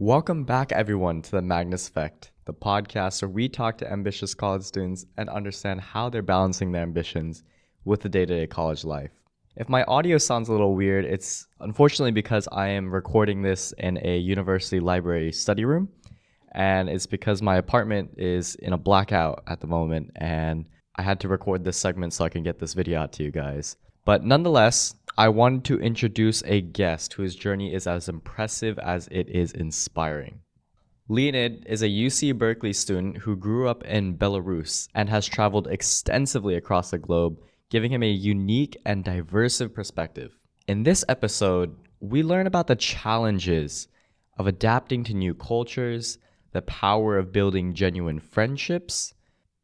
Welcome back, everyone, to the Magnus Effect, the podcast where we talk to ambitious college students and understand how they're balancing their ambitions with the day-to-day college life. If my audio sounds a little weird, it's unfortunately because I am recording this in a university library study room, and it's because my apartment is in a blackout at the moment, and I had to record this segment so I can get this video out to you guys. But nonetheless, I wanted to introduce a guest whose journey is as impressive as it is inspiring. Leanid is a UC Berkeley student who grew up in Belarus and has traveled extensively across the globe, giving him a unique and diverse perspective. In this episode, we learn about the challenges of adapting to new cultures, the power of building genuine friendships,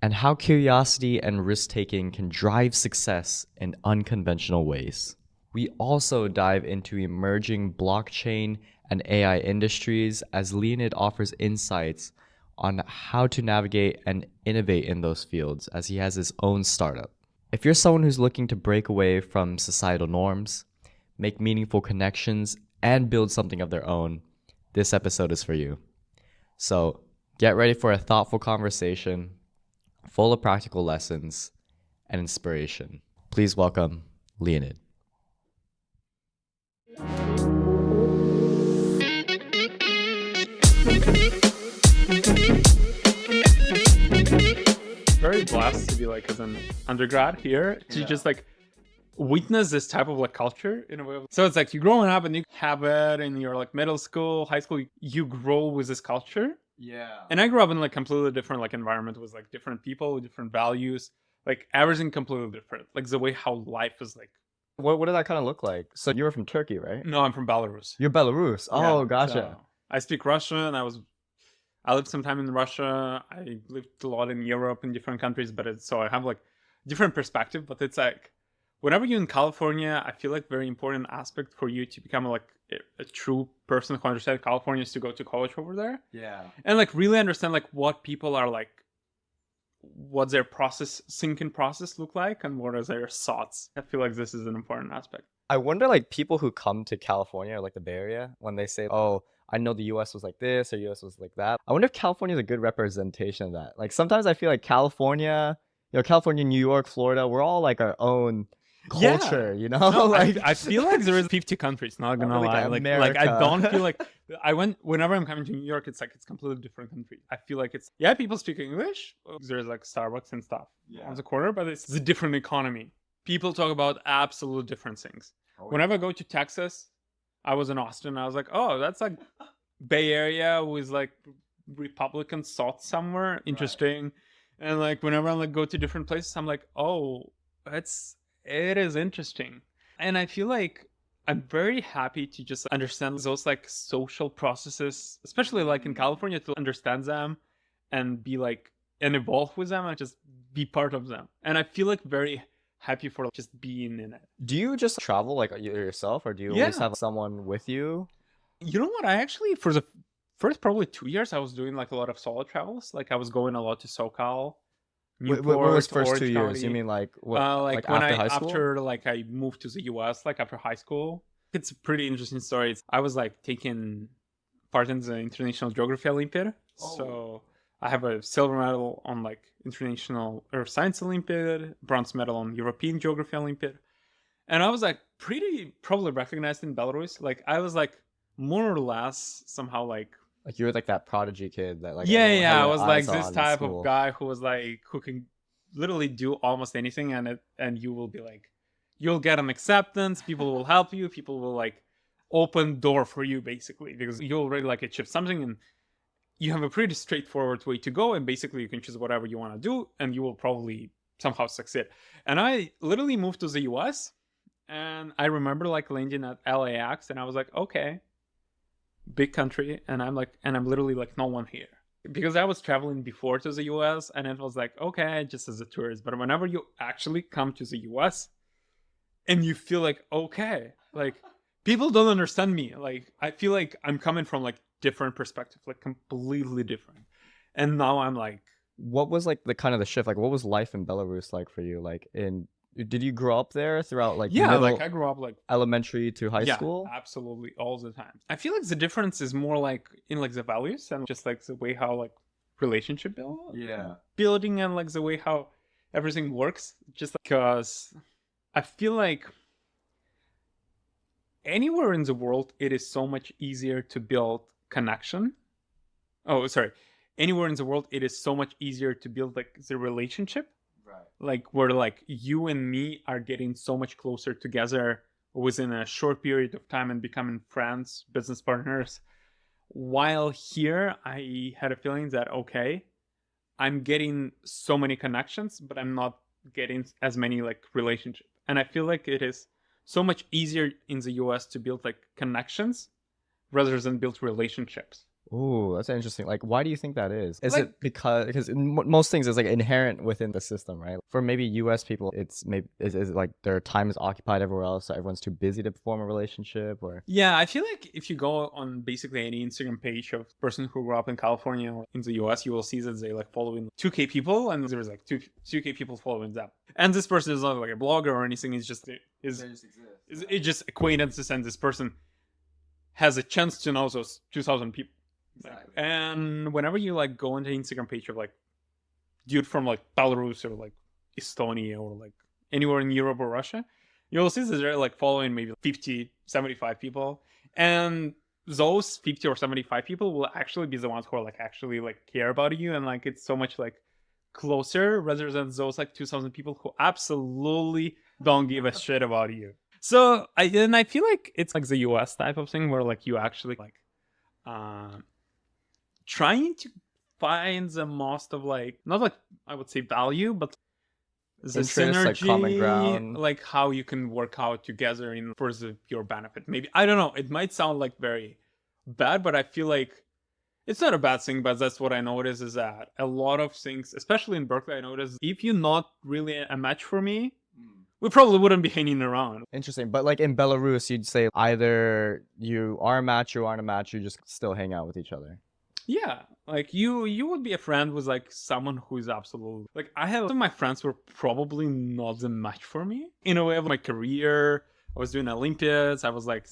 and how curiosity and risk-taking can drive success in unconventional ways. We also dive into emerging blockchain and AI industries as Leanid offers insights on how to navigate and innovate in those fields as he has his own startup. If you're someone who's looking to break away from societal norms, make meaningful connections, and build something of their own, this episode is for you. So get ready for a thoughtful conversation full of practical lessons and inspiration. Please welcome Leanid. Very blessed to be as an undergrad here to just witness this type of culture in a way. So it's you're growing up and you have it in your middle school, high school, you grow with this culture. Yeah. And I grew up in completely different environment with different people, different values, everything completely different. The way how life is What did that kind of look like? So you were from Turkey, right? No, I'm from Belarus. You're Belarus. Oh, Yeah, gotcha. so I speak Russian. I lived some time in Russia. I lived a lot in Europe in different countries, but so I have different perspective. But it's whenever you're in California, I feel very important aspect for you to become a true person who understands California is to go to college over there. Yeah. And really understand what people are what their thinking process look like, and what are their thoughts. I feel this is an important aspect. I wonder people who come to California or the Bay Area when they say, oh, I know the US was like this or US was like that. I wonder if California is a good representation of that. Sometimes I feel California, California, New York, Florida, we're all our own culture, No, I feel there is 50 countries, not gonna lie. I don't feel whenever I'm coming to New York, it's completely different country. I feel it's people speak English. There's Starbucks and stuff on the corner, but it's a different economy. People talk about absolute different things. Whenever I go to Texas, I was in Austin, I was oh, that's Bay Area with Republican thought somewhere interesting. Right. And whenever I go to different places, I'm oh, it is interesting. And I feel I'm very happy to just understand those social processes, especially in California, to understand them and be and evolve with them and just be part of them. And I feel very happy for just being in it. Do you just travel yourself, or do you always have someone with you? You know what? I actually, for the first probably 2 years, I was doing a lot of solo travels. I was going a lot to SoCal. Newport, what was first Orange 2 years? County. You mean what? After high school? After I moved to the US, after high school. It's a pretty interesting story. I was taking part in the International Geography Olympiad. Oh. So I have a silver medal on International Earth Science Olympiad, bronze medal on European Geography Olympiad. And I was pretty probably recognized in Belarus. I was more or less somehow you were that prodigy kid that I was this type of guy who was who can literally do almost anything, and you will be you'll get an acceptance, people will help you, people will open door for you basically, because you already achieve something and you have a pretty straightforward way to go, and basically you can choose whatever you want to do and you will probably somehow succeed. And I literally moved to the US, and I remember landing at LAX, and I was okay, big country, and I'm literally no one here, because I was traveling before to the US, and it was okay, just as a tourist. But whenever you actually come to the US and you feel okay, people don't understand me, I feel I'm coming from different perspective, completely different. And now I'm what was the kind of the shift? What was life in Belarus like for you? In Did you grow up there throughout like Yeah, like I grew up like elementary to high school? Absolutely, all the time. I feel like the difference is more like in like the values and just like the way how like relationship building and like the way how everything works. Just because I feel like anywhere in the world it is so much easier to build connection. Oh, sorry. Anywhere in the world it is so much easier to build like the relationship. Like where like you and me are getting so much closer together within a short period of time and becoming friends, business partners. While here I had a feeling that okay, I'm getting so many connections, but I'm not getting as many like relationships. And I feel like it is so much easier in the US to build like connections rather than build relationships. Oh, that's interesting. Like, why do you think that is? Is it because most things is like inherent within the system, right? For maybe U.S. people, it's maybe is it like their time is occupied everywhere else, so everyone's too busy to form a relationship, or yeah, I feel like if you go on basically any Instagram page of person who grew up in California or in the U.S., you will see that they like following 2K people, and there's like 2K people following them. And this person is not like a blogger or anything. It's just it's just acquaintances, and this person has a chance to know those 2,000 people. Exactly. And whenever you like go into Instagram page of like dude from like Belarus or like Estonia or like anywhere in Europe or Russia, you'll see that they're like following maybe 50, 75 people. And those 50 or 75 people will actually be the ones who are like actually like care about you. And like it's so much like closer rather than those like 2,000 people who absolutely don't give a shit about you. So I feel like it's like the US type of thing where like you actually like trying to find the most of like not like I would say value, but the interest, synergy, like common ground, like how you can work out together in for the pure benefit. Maybe I don't know. It might sound like very bad, but I feel like it's not a bad thing. But that's what I notice is that a lot of things, especially in Berkeley, I noticed if you're not really a match for me, we probably wouldn't be hanging around. Interesting. But like in Belarus, you'd say either you are a match, you aren't a match, you just still hang out with each other. Yeah, like you would be a friend with like someone who is absolutely like I have some of my friends were probably not the match for me in a way of my career. I was doing Olympiads. I was like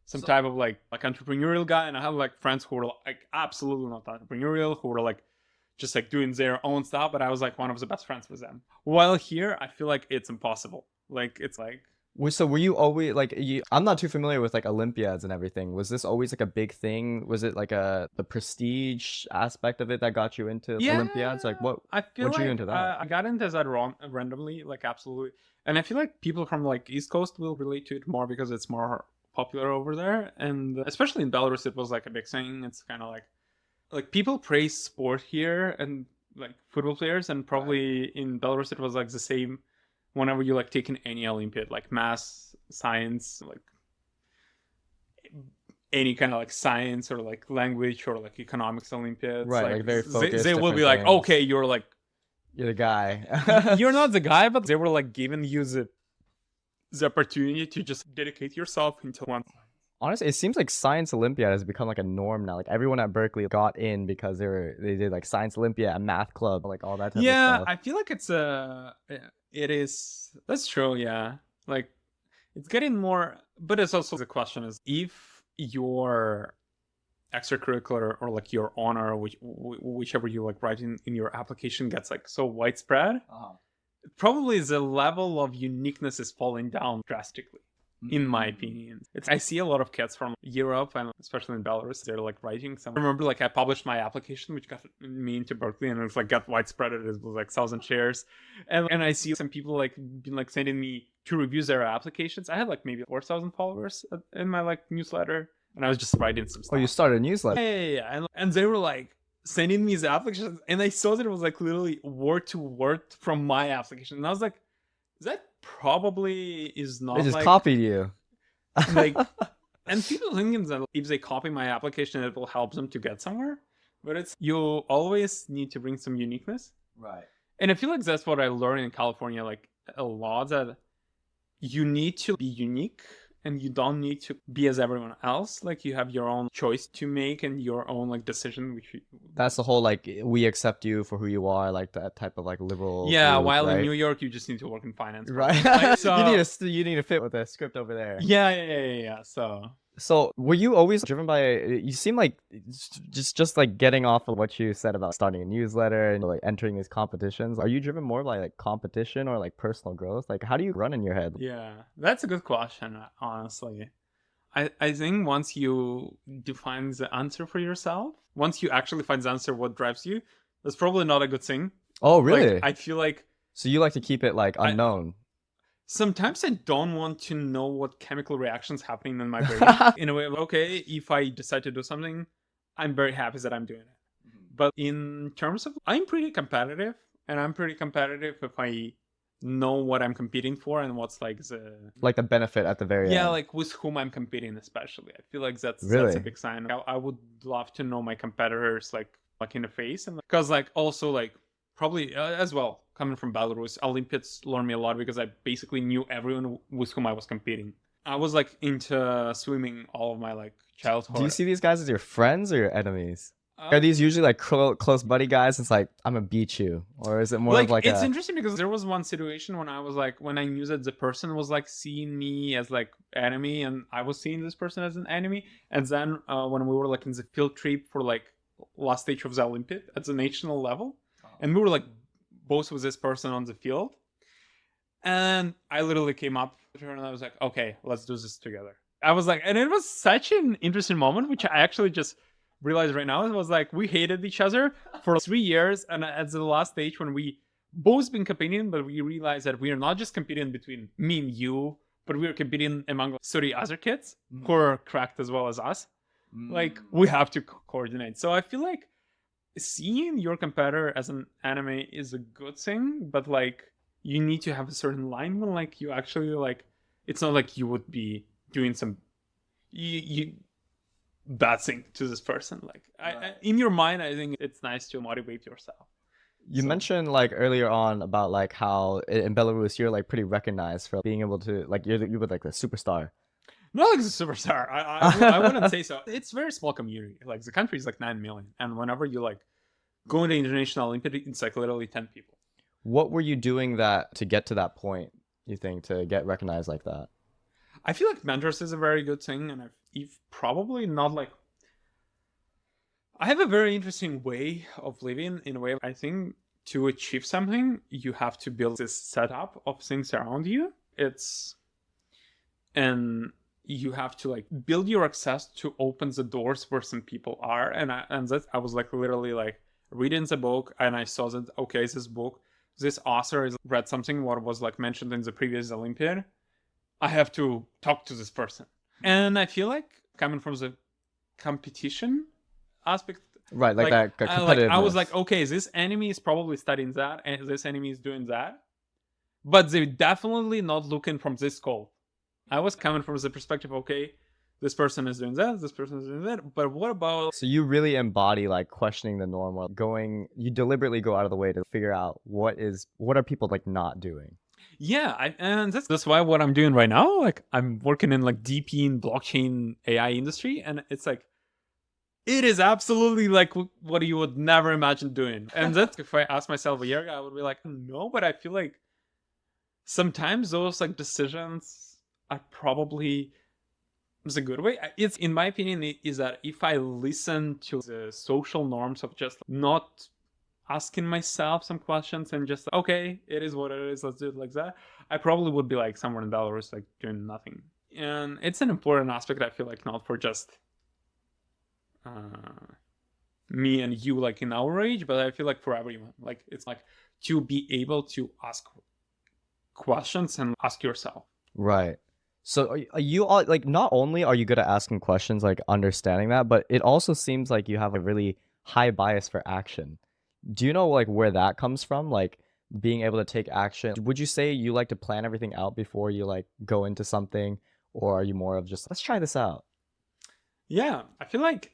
some type of like entrepreneurial guy, and I have like friends who were like absolutely not entrepreneurial, who were like just like doing their own stuff. But I was like one of the best friends with them. While here, I feel like it's impossible. Like it's like. So were you always like I'm not too familiar with like Olympiads and everything. Was this always like a big thing? Was it like the prestige aspect of it that got you into Olympiads? Like what you into that? I got into that randomly, like absolutely. And I feel like people from like East Coast will relate to it more because it's more popular over there. And especially in Belarus, it was like a big thing. It's kind of like people praise sport here and like football players, and probably in Belarus it was like the same. Whenever you like taking any Olympiad, like math, science, like any kind of like science or like language or like economics Olympiads, right? Like very focused. They will be like, okay, you're the guy. You're not the guy, but they were like giving you the opportunity to just dedicate yourself into one. Honestly, it seems like Science Olympiad has become like a norm now. Like everyone at Berkeley got in because they did like Science Olympiad, a math club, like all that type of stuff. Yeah, I feel like it is. That's true. Yeah, like it's getting more, but it's also the question is if your extracurricular or like your honor, whichever you like write in your application gets like so widespread, probably the level of uniqueness is falling down drastically. In my opinion, I see a lot of kids from Europe and especially in Belarus. They're like writing some. I remember like I published my application, which got me into Berkeley, and it was like got widespread. It was like 1,000 shares, and I see some people like been like sending me to review their applications. I had like maybe 4,000 followers in my like newsletter, and I was just writing some stuff. Oh, you started a newsletter? Yeah. And they were like sending me the applications, and I saw that it was like literally word to word from my application, and I was like, that probably is not. They just copied you. Like, and people thinking that if they copy my application, it will help them to get somewhere. But it's you always need to bring some uniqueness, right? And I feel like that's what I learned in California, like a lot, that you need to be unique and you don't need to be as everyone else. Like you have your own choice to make and your own like decision. That's the whole like we accept you for who you are, like that type of like liberal. Yeah, group, while right? in New York, you just need to work in finance, right? Like, so you need to fit with the script over there. Yeah. So were you always driven by? You seem like just like getting off of what you said about starting a newsletter and like entering these competitions. Are you driven more by like competition or like personal growth? Like how do you run in your head? Yeah, that's a good question. Honestly, I think once you define the answer for yourself, once you actually find the answer, what drives you, that's probably not a good thing. Oh really? Like I feel like. So you like to keep it like unknown. Sometimes I don't want to know what chemical reactions happening in my brain. In a way, okay, if I decide to do something, I'm very happy that I'm doing it. But in terms of, I'm pretty competitive, and I'm pretty competitive if I know what I'm competing for and what's like the benefit at the very end. Yeah, like with whom I'm competing, especially. I feel like that's a big sign. I would love to know my competitors like in the face, and because like also like probably as well. Coming from Belarus, Olympiads learned me a lot because I basically knew everyone with whom I was competing. I was like into swimming all of my like childhood. Do you see these guys as your friends or your enemies? Are these usually like close buddy guys? It's like I'm gonna beat you, or is it more like, of like it's interesting because there was one situation when I was like when I knew that the person was like seeing me as like enemy, and I was seeing this person as an enemy. And then when we were like in the field trip for like last stage of the Olympiad at the national level, and we were like both with this person on the field, and I literally came up to her and I was like, okay, let's do this together. I was like, and it was such an interesting moment, which I actually just realized right now. It was like we hated each other for 3 years, and at the last stage when we both been competing, but we realized that we are not just competing between me and you, but we are competing among 30 other kids who are cracked as well as us. Like we have to coordinate. So I feel like seeing your competitor as an enemy is a good thing, but like you need to have a certain line when like you actually like it's not like you would be doing some you bad thing to this person. Like I, in your mind, I think it's nice to motivate yourself. You mentioned like earlier on about like how in Belarus you're like pretty recognized for being able to like you were like the superstar. Not like a superstar. I wouldn't say so. It's a very small community. Like the country is like 9 million, and whenever you like go into International Olympiad, it's like literally 10 people. What were you doing that to get to that point? You think to get recognized like that? I feel like mentors is a very good thing, and I've probably not like. I have a very interesting way of living. In a way, I think to achieve something, you have to build this setup of things around you. And you have to like build your access to open the doors where some people are. And I was like literally like reading the book, and I saw that okay, this author has read something what was like mentioned in the previous Olympiad. I have to talk to this person. And I feel like coming from the competition aspect, right, like that competitiveness. I was like, okay, this enemy is probably studying that, and this enemy is doing that, but they're definitely not looking from this goal. I was coming from the perspective, okay, this person is doing that, this person is doing that, but what about... So you really embody like questioning the norm, or you deliberately go out of the way to figure out what are people like not doing. Yeah, and that's why what I'm doing right now, like I'm working in like DP in blockchain AI industry, and it's like, it is absolutely like what you would never imagine doing. And that's if I ask myself a year ago, I would be like, no, but I feel like sometimes those like decisions are probably the good way. It's, in my opinion, is that if I listen to the social norms of just not asking myself some questions and just okay, it is what it is, let's do it like that, I probably would be like somewhere in Belarus like doing nothing. And it's an important aspect, I feel like, not for just me and you like in our age, but I feel like for everyone, like it's like to be able to ask questions and ask yourself. Right. So are you all like, not only are you good at asking questions, like understanding that, but it also seems like you have a really high bias for action. Do you know like where that comes from? Like being able to take action. Would you say you like to plan everything out before you like go into something, or are you more of just let's try this out? Yeah, I feel like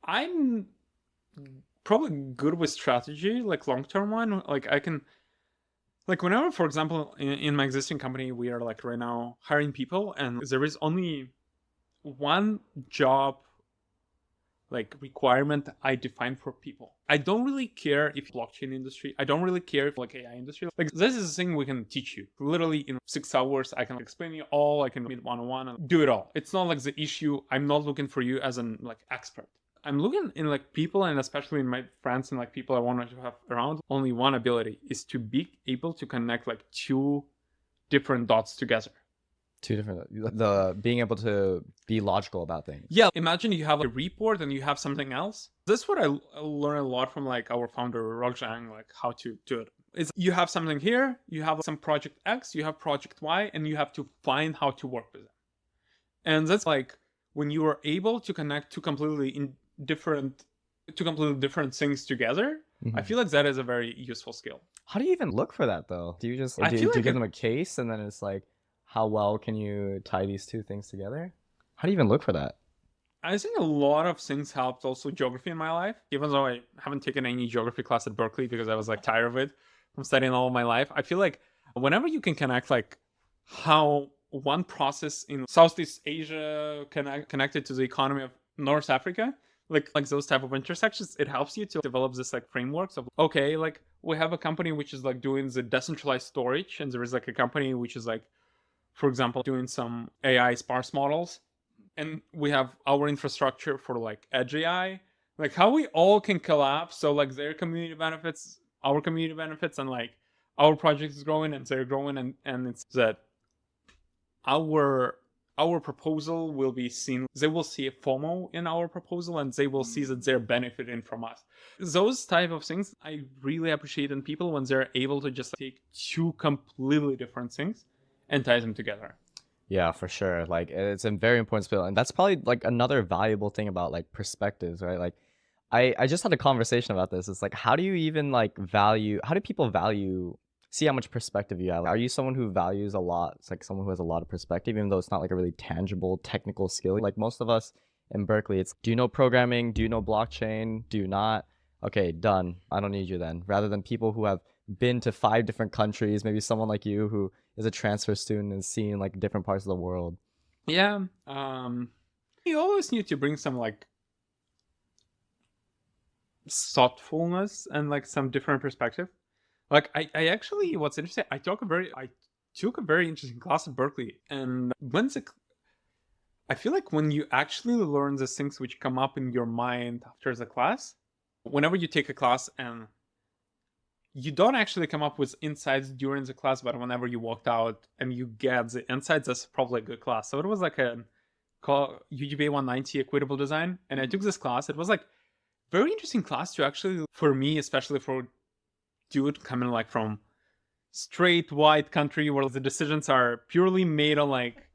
I'm probably good with strategy, like long-term one. Like Like whenever, for example, in my existing company, we are like right now hiring people, and there is only one job like requirement I define for people. I don't really care if blockchain industry, I don't really care if like AI industry. Like this is a thing we can teach you. Literally in 6 hours, I can explain you all, I can meet one-on-one and do it all. It's not like the issue. I'm not looking for you as an like expert. I'm looking in like people, and especially in my friends and like people I want to have around, only one ability is to be able to connect like two different dots together. Two different, the being able to be logical about things. Yeah, imagine you have a report and you have something else. This is what I learned a lot from like our founder Rogzhang, like how to do it. Is you have something here, you have some project X, you have project Y, and you have to find how to work with them. And that's like when you are able to connect two completely different things together. I feel like that is a very useful skill. How do you even look for that though? Do you just do you give them a case and then it's like, how well can you tie these two things together? How do you even look for that? I think a lot of things helped. Also geography in my life, even though I haven't taken any geography class at Berkeley because I was like tired of it from studying all of my life. I feel like whenever you can connect like how one process in Southeast Asia connected to the economy of North Africa, like those type of intersections, it helps you to develop this like frameworks of, okay, like we have a company which is like doing the decentralized storage, and there is like a company which is like, for example, doing some AI sparse models, and we have our infrastructure for like edge AI, like how we all can collapse. So like their community benefits, our community benefits, and like our project is growing and they're growing, and it's that our proposal will be seen. They will see a FOMO in our proposal, and they will see that they're benefiting from us. Those type of things I really appreciate in people when they're able to just take two completely different things and tie them together. Yeah, for sure. Like it's a very important skill, and that's probably like another valuable thing about like perspectives, right? Like I just had a conversation about this. It's like, how do you even like value, how do people value, see how much perspective you have? Are you someone who values a lot? It's like someone who has a lot of perspective, even though it's not like a really tangible technical skill. Like most of us in Berkeley, it's, do you know programming? Do you know blockchain? Do you not? Okay, done. I don't need you then. Rather than people who have been to 5 different countries, maybe someone like you who is a transfer student and seeing like different parts of the world. Yeah. You always need to bring some like thoughtfulness and like some different perspective. Like I actually, what's interesting, I took a very interesting class at Berkeley, and I feel like when you actually learn the things which come up in your mind after the class, whenever you take a class and you don't actually come up with insights during the class, but whenever you walked out and you get the insights, that's probably a good class. So it was like a UGPA 190 equitable design, and I took this class. It was like very interesting class to actually, for me, especially for dude coming like from straight white country where the decisions are purely made on like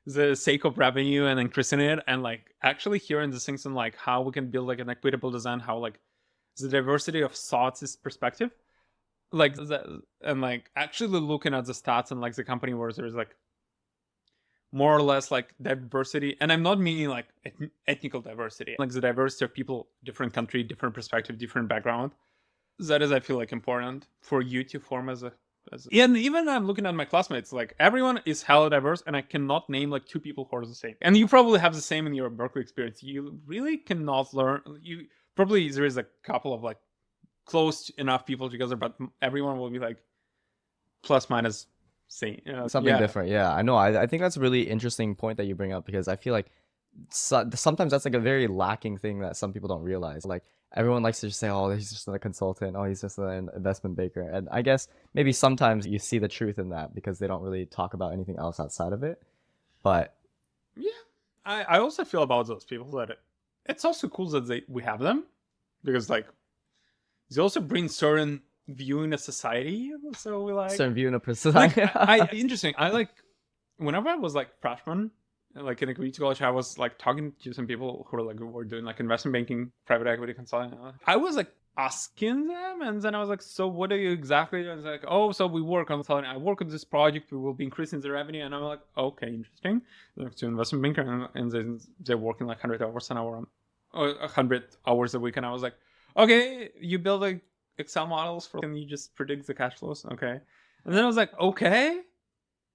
the sake of revenue and increasing it, and like actually hearing the things on like how we can build like an equitable design, how like the diversity of thoughts is perspective, like the, and like actually looking at the stats and like the company where there's like more or less like diversity, and I'm not meaning like ethnical diversity, like the diversity of people, different country, different perspective, different background. That is, I feel like, important for you to form as a and even I'm looking at my classmates, like everyone is hella diverse, and I cannot name like 2 people who are the same. And you probably have the same in your Berkeley experience. You really cannot learn. You probably, there is a couple of like close enough people together, but everyone will be like plus minus same. Something different. Yeah, I know. I think that's a really interesting point that you bring up, because I feel like sometimes that's like a very lacking thing that some people don't realize. Like everyone likes to just say, oh, he's just a consultant, oh, he's just an investment banker, and I guess maybe sometimes you see the truth in that because they don't really talk about anything else outside of it. But yeah, I also feel about those people that it's also cool that we have them, because like they also bring certain view in a society. So we like certain view in a society. Like, interesting. I like whenever I was like freshman, like in a community college, I was like talking to some people who were doing like investment banking, private equity consulting. I was like asking them, and then I was like, so what are you exactly doing? It's like, oh, so we work on selling. I work on this project, we will be increasing the revenue. And I'm like, okay, interesting. Like to investment banker, and then they're working like 100 hours an hour, or 100 hours a week. And I was like, okay, you build like Excel models for, and you just predict the cash flows. Okay. And then I was like, okay,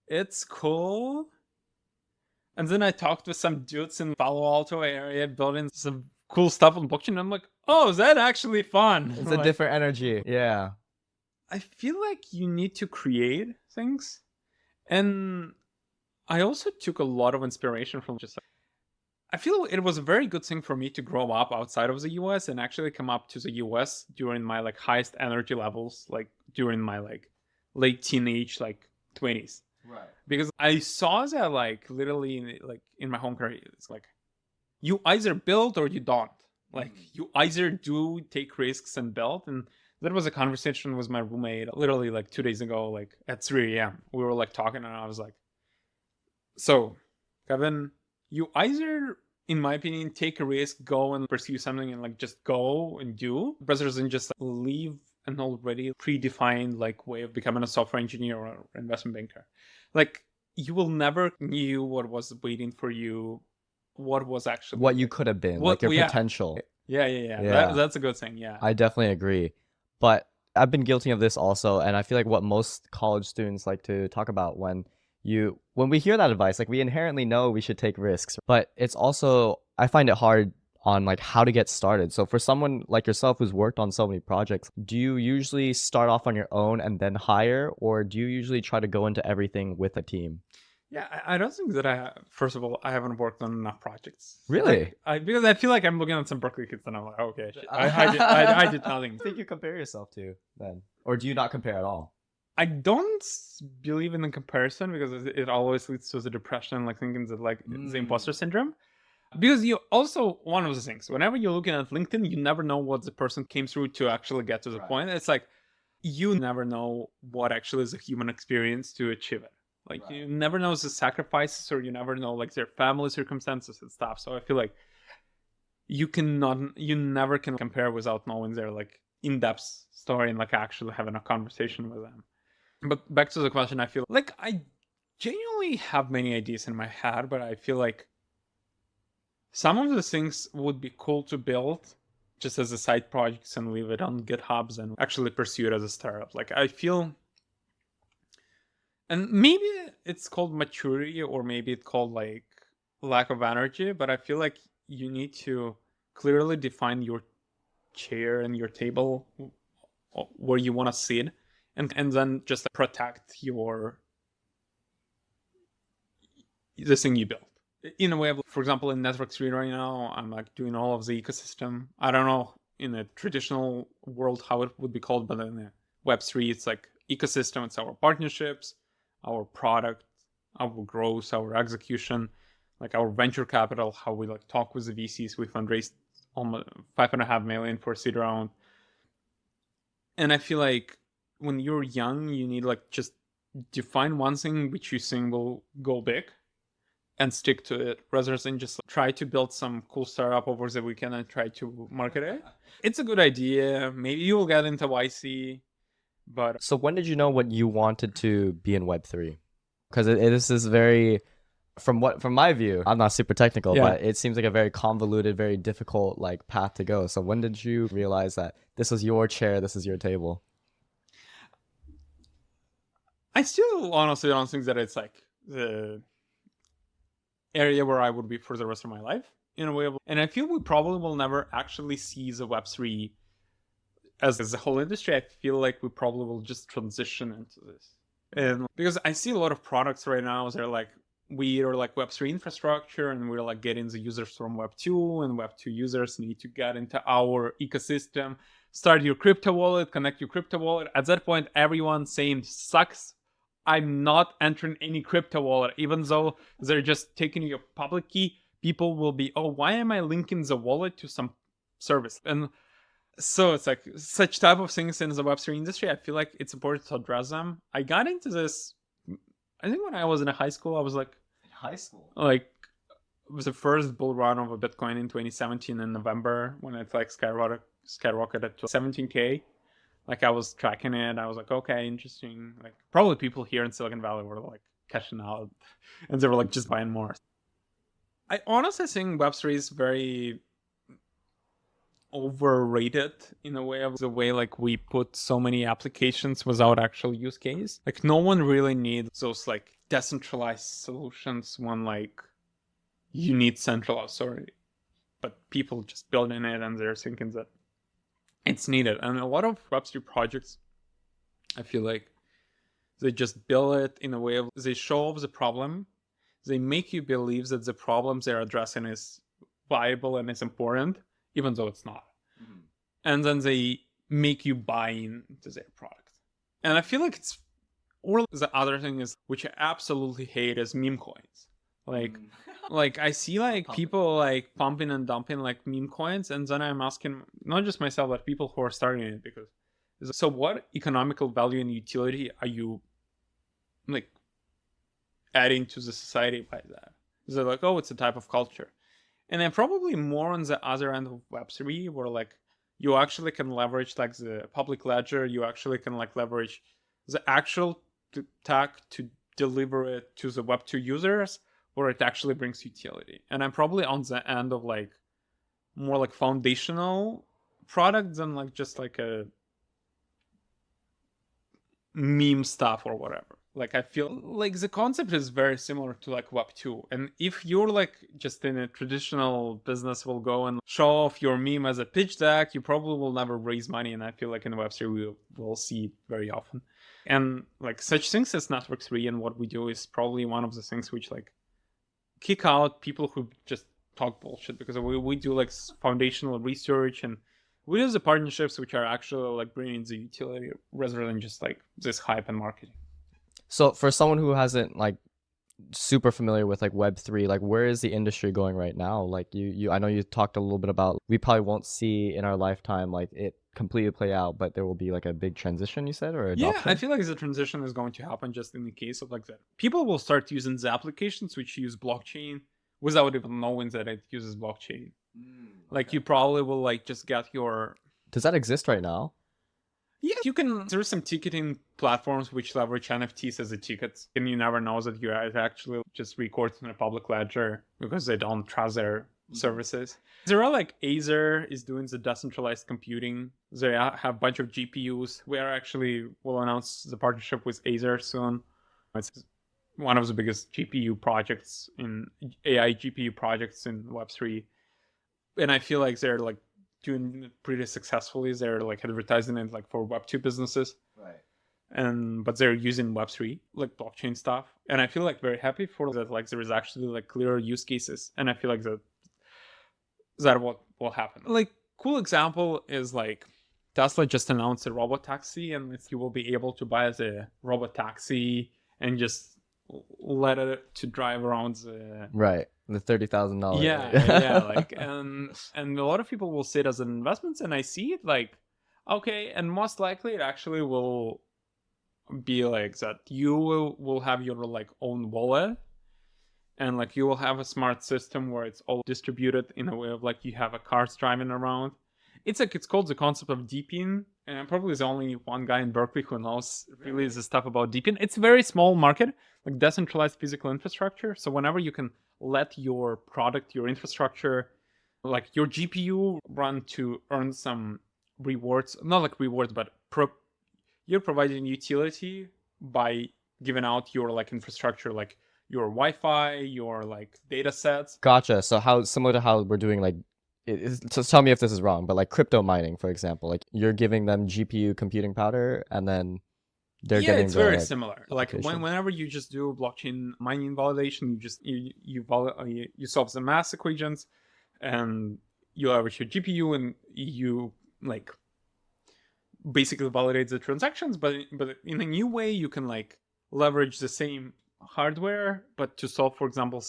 it's cool. And then I talked with some dudes in Palo Alto area building some cool stuff on blockchain. And I'm like, oh, is that actually fun? It's a different energy. Yeah. I feel like you need to create things. And I also took a lot of inspiration from just, I feel it was a very good thing for me to grow up outside of the US and actually come up to the US during my like highest energy levels, like during my like late teenage, like 20s. Right. Because I saw that like literally like in my home country, it's like you either build or you don't. Like you either do take risks and build. And there was a conversation with my roommate literally like 2 days ago, like at 3 a.m. We were like talking and I was like, so Kevin, you either, in my opinion, take a risk, go and pursue something and like just go and do, rather than just leave an already predefined like way of becoming a software engineer or investment banker. Like you will never knew what was waiting for you, what was actually what you could have been, like your potential. Yeah. That's a good thing. Yeah, I definitely agree. But I've been guilty of this also, and I feel like what most college students like to talk about when we hear that advice, like we inherently know we should take risks, but it's also, I find it hard on like how to get started. So for someone like yourself who's worked on so many projects, do you usually start off on your own and then hire, or do you usually try to go into everything with a team? Yeah, I don't think that first of all, I haven't worked on enough projects. Really? Because I feel like I'm looking at some Berkeley kids and I'm like, okay, I did nothing. I think you compare yourself to then, or do you not compare at all? I don't believe in the comparison because it always leads to the depression, like thinking that like the imposter syndrome. Because you also, one of the things, whenever you're looking at LinkedIn, you never know what the person came through to actually get to the point. It's like, you never know what actually is a human experience to achieve it. Like you never know the sacrifices, or you never know like their family circumstances and stuff. So I feel like you never can compare without knowing their like in-depth story and like actually having a conversation with them. But back to the question, I feel like I genuinely have many ideas in my head, but I feel like some of the things would be cool to build just as a side projects and leave it on GitHubs and actually pursue it as a startup. Like I feel, and maybe it's called maturity or maybe it's called like lack of energy, but I feel like you need to clearly define your chair and your table where you want to sit, and then just protect the thing you built. In a way of, for example, in Network 3 right now, I'm like doing all of the ecosystem. I don't know in a traditional world how it would be called, but in the Web3, it's like ecosystem. It's our partnerships, our product, our growth, our execution, like our venture capital, how we like talk with the VCs. We fundraised almost $5.5 million for seed round. And I feel like when you're young, you need like just define one thing which you think will go big and stick to it, rather than just try to build some cool startup over the weekend and try to market it. It's a good idea. Maybe you'll get into YC, but... So when did you know what you wanted to be in Web3? Because this is very, from my view, I'm not super technical, but it seems like a very convoluted, very difficult like path to go. So when did you realize that this was your chair, this is your table? I still honestly don't think that it's like the area where I would be for the rest of my life in a way. And I feel we probably will never actually see the Web3 as a whole industry. I feel like we probably will just transition into this. And because I see a lot of products right now, they're like, we are like Web3 infrastructure and we're like getting the users from Web2, and Web2 users need to get into our ecosystem, start your crypto wallet, connect your crypto wallet. At that point, everyone saying sucks. I'm not entering any crypto wallet, even though they're just taking your public key. People will be, oh, why am I linking the wallet to some service? And so it's like such type of things in the Web3 industry. I feel like it's important to address them. I got into this, I think when I was in high school, I was like, like it was the first bull run of a Bitcoin in 2017 in November when it like skyrocketed to 17K. Like I was tracking it. I was like, okay, interesting. Like probably people here in Silicon Valley were like cashing out and they were like just buying more. I honestly think Web3 is very overrated in a way of the way like we put so many applications without actual use case. Like no one really needs those like decentralized solutions when like you need central authority. But people just building it and they're thinking that it's needed. And a lot of Web3 projects, I feel like they just build it in a way of they show off the problem. They make you believe that the problems they're addressing is viable and is important, even though it's not. Mm-hmm. And then they make you buy into their product. And I feel like it's, or the other thing is, which I absolutely hate, is meme coins. Like, like I see like people like pumping and dumping like meme coins, and then I'm asking not just myself, but people who are starting it, because so what economical value and utility are you like adding to the society by that? Is it like, oh, it's a type of culture? And then probably more on the other end of Web3, where like you actually can leverage like the public ledger, you actually can like leverage the actual tech to deliver it to the Web2 users, where it actually brings utility. And I'm probably on the end of like more like foundational product than like just like a meme stuff or whatever. Like I feel like the concept is very similar to like Web 2. And if you're like just in a traditional business will go and show off your meme as a pitch deck, you probably will never raise money. And I feel like in Web 3 we will see it very often. And like such things as Network 3 and what we do is probably one of the things which like kick out people who just talk bullshit, because we do like foundational research and we do the partnerships which are actually like bringing the utility rather than just like this hype and marketing. So for someone who hasn't like super familiar with like Web3, like where is the industry going right now? Like I know you talked a little bit about, we probably won't see in our lifetime like it completely play out, but there will be like a big transition, you said, or adoption? Yeah, I feel like the transition is going to happen just in the case of like that. People will start using the applications which use blockchain without even knowing that it uses blockchain. Like you probably will like just get your... Does that exist right now? Yeah, you can. There's some ticketing platforms which leverage NFTs as a ticket, and you never know that you actually just record in a public ledger because they don't trust their services. There are like Aether is doing the decentralized computing. They have a bunch of GPUs. We are actually will announce the partnership with Aether soon. It's one of the biggest GPU projects in AI GPU projects in Web3, and I feel like they're like doing it pretty successfully. They're like advertising it like for Web2 businesses, right? But they're using Web3 like blockchain stuff, and I feel like very happy for that. Like there is actually like clear use cases, and I feel like that what will happen. Like cool example is like Tesla just announced a robot taxi, and you will be able to buy the robot taxi and just let it to drive around the right. The $30,000. Yeah, like and a lot of people will see it as an investment, and I see it like, okay, and most likely it actually will be like that. You will have your like own wallet, and like you will have a smart system where it's all distributed in a way of like you have a cars driving around. It's like it's called the concept of deepin, and I'm probably the only one guy in Berkeley who knows really the stuff about deepin. It's a very small market, like decentralized physical infrastructure. So whenever you can let your product, your infrastructure, like your GPU run to earn some rewards, not like rewards, but you're providing utility by giving out your like infrastructure, like your Wi-Fi, your like data sets. Gotcha. So how similar to how we're doing like, so tell me if this is wrong, but like crypto mining, for example, like you're giving them GPU computing power and then they're getting it's very similar. Like whenever you just do blockchain mining validation, you just you solve the mass equations, and you leverage your GPU, and you like basically validate the transactions. But in a new way, you can like leverage the same hardware, but to solve, for example,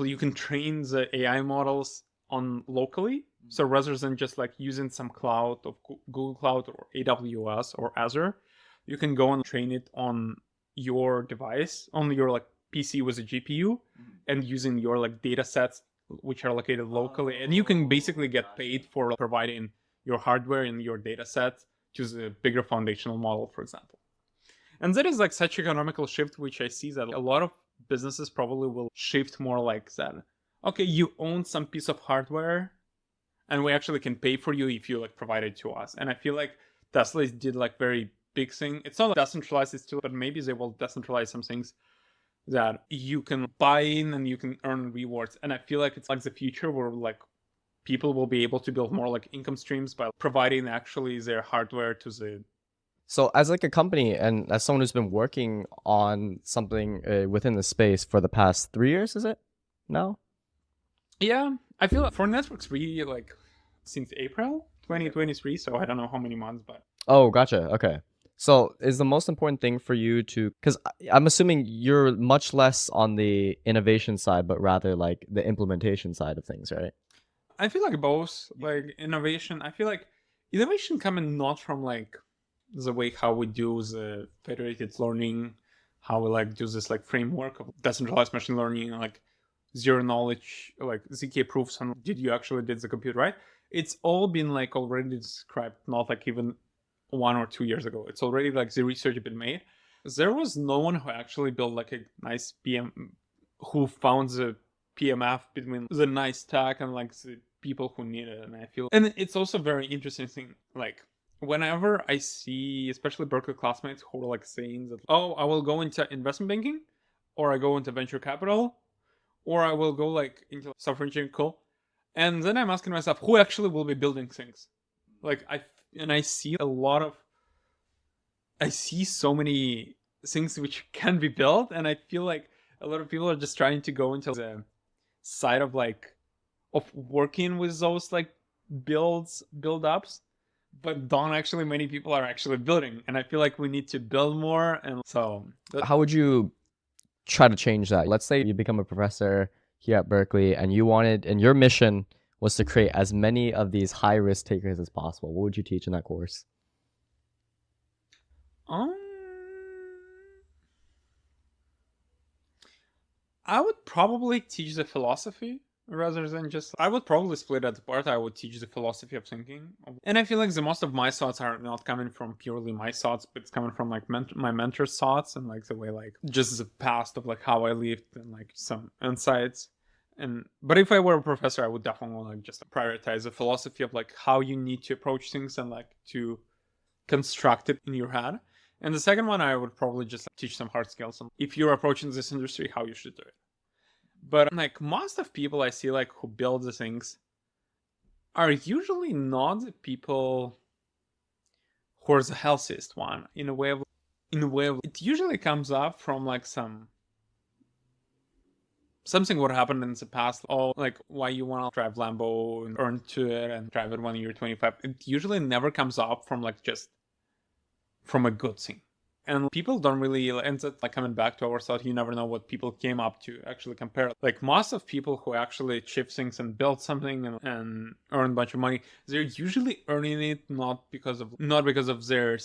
you can train the AI models on locally. So rather than just like using some cloud of Google Cloud or AWS or Azure, you can go and train it on your device, on your like PC with a GPU, and using your like data sets which are located locally. And you can basically get paid for providing your hardware and your data sets to the bigger foundational model, for example. And that is like such economical shift, which I see that a lot of businesses probably will shift more like that. Okay, you own some piece of hardware, and we actually can pay for you if you like provide it to us. And I feel like Tesla did like very big thing. It's not like decentralized still, but maybe they will decentralize some things that you can buy in and you can earn rewards. And I feel like it's like the future where like people will be able to build more like income streams by providing actually their hardware to the. So as like a company and as someone who's been working on something within the space for the past 3 years, is it? No? Yeah, I feel like for Network 3, like since April 2023, so I don't know how many months, but. Oh, gotcha. Okay. So is the most important thing for you to, because I'm assuming you're much less on the innovation side, but rather like the implementation side of things, right? I feel like both, like innovation. I feel like innovation coming not from like the way how we do the federated learning, how we like do this like framework of decentralized machine learning, like zero knowledge, like ZK proofs on did you actually did the compute right? It's all been like already described, not like even 1 or 2 years ago. It's already like the research had been made. There was no one who actually built like a nice PM, who found the PMF between the nice stack and like the people who need it. And I feel, and it's also very interesting thing, like whenever I see especially Berkeley classmates who are like saying that, oh, I will go into investment banking, or I go into venture capital, or I will go like into software engineering, cool. And then I'm asking myself, who actually will be building things? Like I see a lot of, I see so many things which can be built, and I feel like a lot of people are just trying to go into the side of like of working with those like build ups, but don't actually many people are actually building. And I feel like we need to build more. And so how would you try to change that? Let's say you become a professor here at Berkeley and you wanted, and your mission was to create as many of these high risk takers as possible. What would you teach in that course? I would probably teach the philosophy rather than just. I would probably split it apart. I would teach the philosophy of thinking, and I feel like the most of my thoughts are not coming from purely my thoughts, but it's coming from like my mentor's thoughts and like the way like just the past of like how I lived and like some insights. And but if I were a professor, I would definitely like just prioritize the philosophy of like how you need to approach things and like to construct it in your head. And the second one, I would probably just teach some hard skills on if you're approaching this industry, how you should do it. But like most of people I see like who build the things are usually not the people who are the healthiest one. In a way, it usually comes up from like something what happened in the past. Oh, like why you want to drive Lambo and earn to it and drive it when you're 25. It usually never comes up from like just from a good thing. And people don't really end up like coming back to our thought. You never know what people came up to actually compare. Like most of people who actually achieve things and build something and earn a bunch of money, they're usually earning it not because of their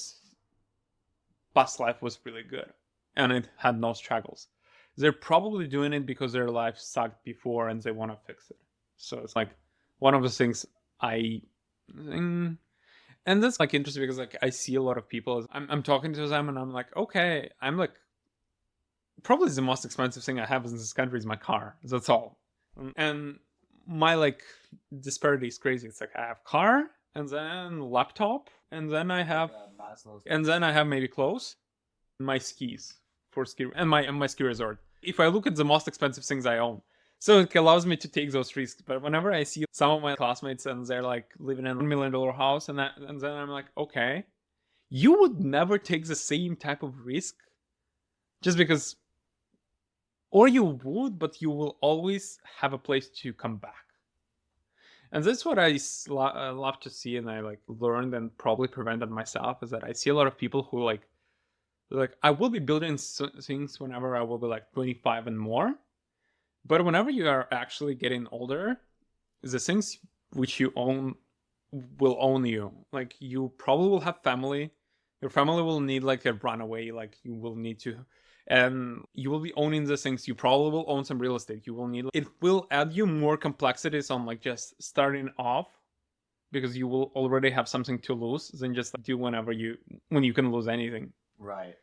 past life was really good and it had no struggles. They're probably doing it because their life sucked before and they want to fix it. So it's like one of the things I think. And that's like interesting because like I see a lot of people. I'm talking to them and I'm like, okay, I'm like, probably the most expensive thing I have in this country is my car. That's all. And my like disparity is crazy. It's like I have car and then laptop and then I have maybe clothes, my skis for ski and my ski resort. If I look at the most expensive things I own. So it allows me to take those risks. But whenever I see some of my classmates and they're like living in a $1 million house and then I'm like, okay, you would never take the same type of risk just because, or you would, but you will always have a place to come back. And that's what I love to see, and I like learned and probably prevented myself, is that I see a lot of people who like I will be building things whenever I will be like 25 and more. But whenever you are actually getting older, the things which you own will own you. Like you probably will have family. Your family will need like a runaway. Like you will need to, and you will be owning the things. You probably will own some real estate. You will need. It will add you more complexities on like just starting off, because you will already have something to lose than just do when you can lose anything. Right.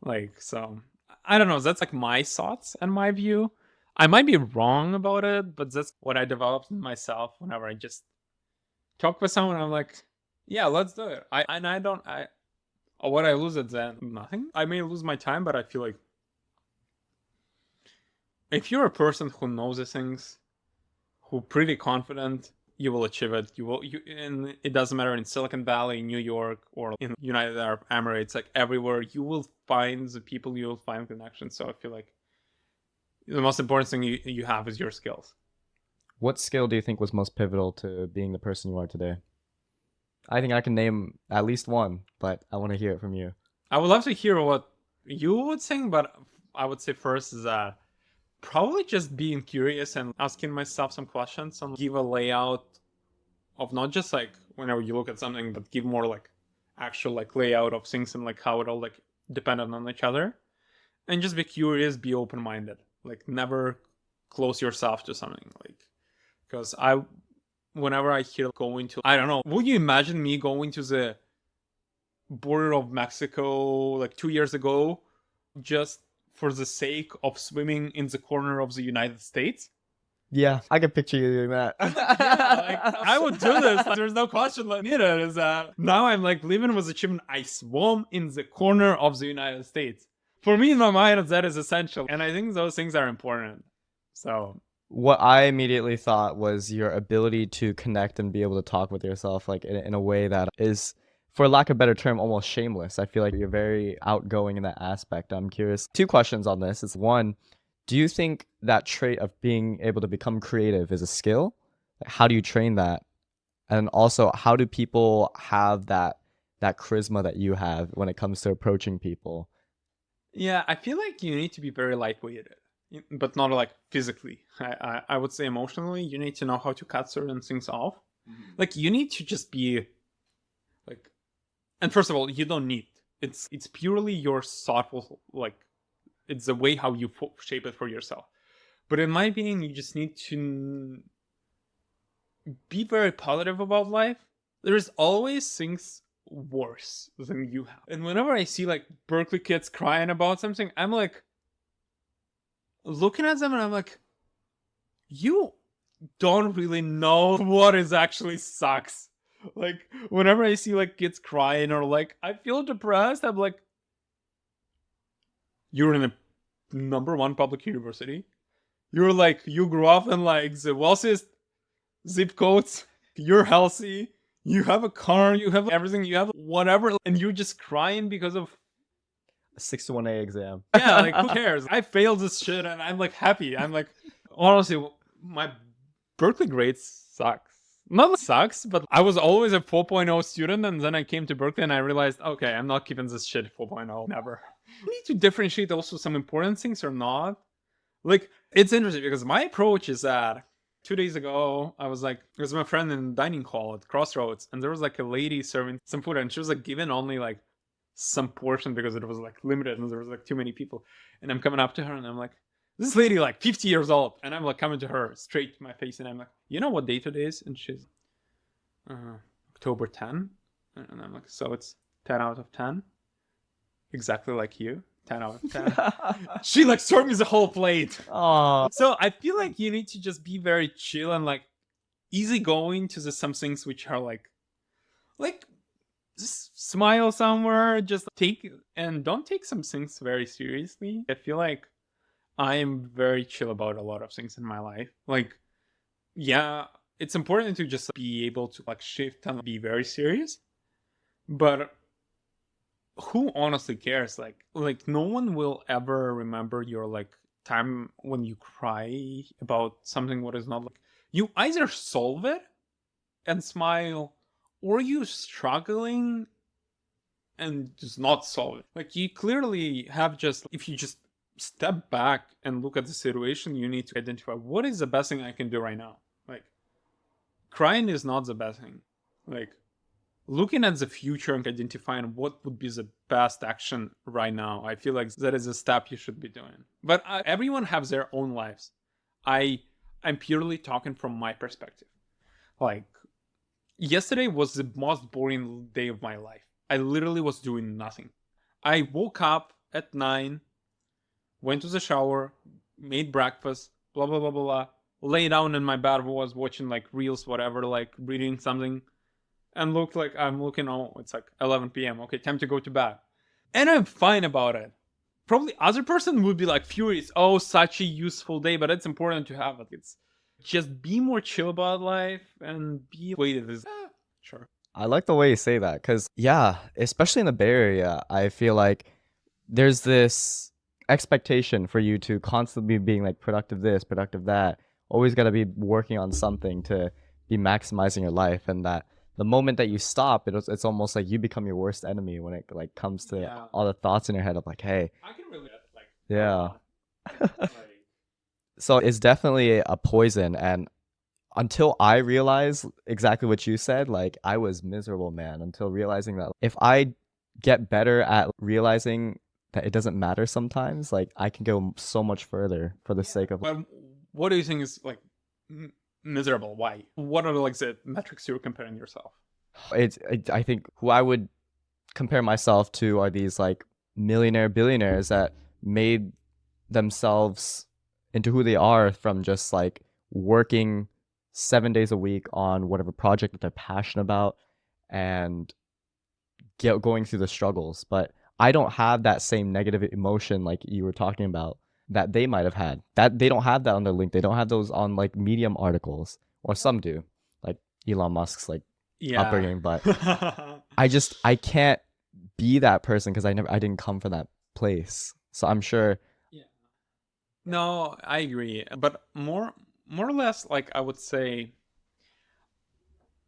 Like so, I don't know. That's like my thoughts and my view. I might be wrong about it, but that's what I developed myself whenever I just talk with someone, I'm like, yeah, let's do it. What I lose at the end, nothing. I may lose my time, but I feel like if you're a person who knows these things, who pretty confident, you will achieve it. And it doesn't matter in Silicon Valley, New York, or in United Arab Emirates, like everywhere, you will find the people, you will find connections. So I feel like the most important thing you have is your skills. What skill do you think was most pivotal to being the person you are today? I think I can name at least one, but I want to hear it from you. I would love to hear what you would think, but I would say first is that probably just being curious and asking myself some questions and give a layout of not just like whenever you look at something, but give more like actual like layout of things and like how it all like dependent on each other. And just be curious, be open-minded. Like never close yourself to something. Like, because whenever I hear going to, I don't know, would you imagine me going to the border of Mexico like 2 years ago just for the sake of swimming in the corner of the United States? Yeah, I can picture you doing that. I would do this. There's no question needed. Is that now I'm like living with achievement. I swam in the corner of the United States. For me, in my mind, that is essential, and I think those things are important. So what I immediately thought was your ability to connect and be able to talk with yourself, like in a way that is, for lack of a better term, almost shameless. I feel like you're very outgoing in that aspect. I'm curious. 2 questions on this. It's one, do you think that trait of being able to become creative is a skill? Like, how do you train that? And also, how do people have that charisma that you have when it comes to approaching people? Yeah, I feel like you need to be very lightweighted, but not like physically. I would say emotionally, you need to know how to cut certain things off. Mm-hmm. Like you need to just be like, and first of all, you don't need. It's purely your thoughtful, like it's the way how you shape it for yourself. But in my opinion, you just need to be very positive about life. There's always things worse than you have. And whenever I see like Berkeley kids crying about something, I'm like looking at them and I'm like, you don't really know what is actually sucks. Like whenever I see like kids crying or like I feel depressed, I'm like, you're in a #1 public university. You're like, you grew up in like the wealthiest zip codes. You're healthy. You have a car, you have everything, you have whatever, and you're just crying because of a 6-1A exam. Yeah, like who cares? I failed this shit and I'm like happy. I'm like, honestly, my Berkeley grades sucks. Not sucks, but I was always a 4.0 student, and then I came to Berkeley and I realized, okay, I'm not keeping this shit 4.0, never. You need to differentiate also some important things or not. Like, it's interesting because my approach is that 2 days ago, I was like, there was my friend in the dining hall at Crossroads, and there was like a lady serving some food, and she was like given only like some portion because it was like limited and there was like too many people. And I'm coming up to her and I'm like, this lady like 50 years old, and I'm like coming to her straight to my face and I'm like, you know what date it is? And she's October 10. And I'm like, so it's 10 out of 10, exactly like you. 10 out of 10. She like served me the whole plate. Aww. So I feel like you need to just be very chill and like easygoing to some things which are like just smile somewhere, just take, and don't take some things very seriously. I feel like I am very chill about a lot of things in my life. Like, yeah, it's important to just be able to like shift and be very serious, but who honestly cares? Like no one will ever remember your like time when you cry about something what is not like, you either solve it and smile, or you struggling and just not solve it. Like you clearly have just, if you just step back and look at the situation, you need to identify what is the best thing I can do right now. Like crying is not the best thing. Like looking at the future and identifying what would be the best action right now, I feel like that is a step you should be doing. But everyone has their own lives. I'm purely talking from my perspective. Like yesterday was the most boring day of my life. I literally was doing nothing. I woke up at 9, went to the shower, made breakfast, blah, blah, blah, blah, blah, lay down in my bed, was watching like reels, whatever, like reading something, and looked like I'm looking, oh, it's like 11 p.m. Okay, time to go to bed. And I'm fine about it. Probably other person would be like furious. Oh, such a useful day, but it's important to have it. It's just be more chill about life and be weighted. Sure. I like the way you say that because, yeah, especially in the Bay Area, I feel like there's this expectation for you to constantly be being like productive this, productive that. Always got to be working on something to be maximizing your life, and that the moment that you stop, it's almost like you become your worst enemy when it like comes to all the thoughts in your head of like, hey, I can relate. Like, yeah. like, So it's definitely a poison, and until I realize exactly what you said, like I was miserable, man, until realizing that if I get better at realizing that it doesn't matter sometimes, like I can go so much further for the sake of. What do you think is like miserable? Why? What are like the metrics you're comparing yourself? I think who I would compare myself to are these like billionaires that made themselves into who they are from just like working 7 days a week on whatever project that they're passionate about and going through the struggles. But I don't have that same negative emotion like you were talking about that they might have had. That they don't have that on their link. They don't have those on like Medium articles, or some do, like Elon Musk's like upbringing. But I can't be that person because I didn't come from that place. So I'm sure. Yeah. No, I agree. But more or less, like I would say,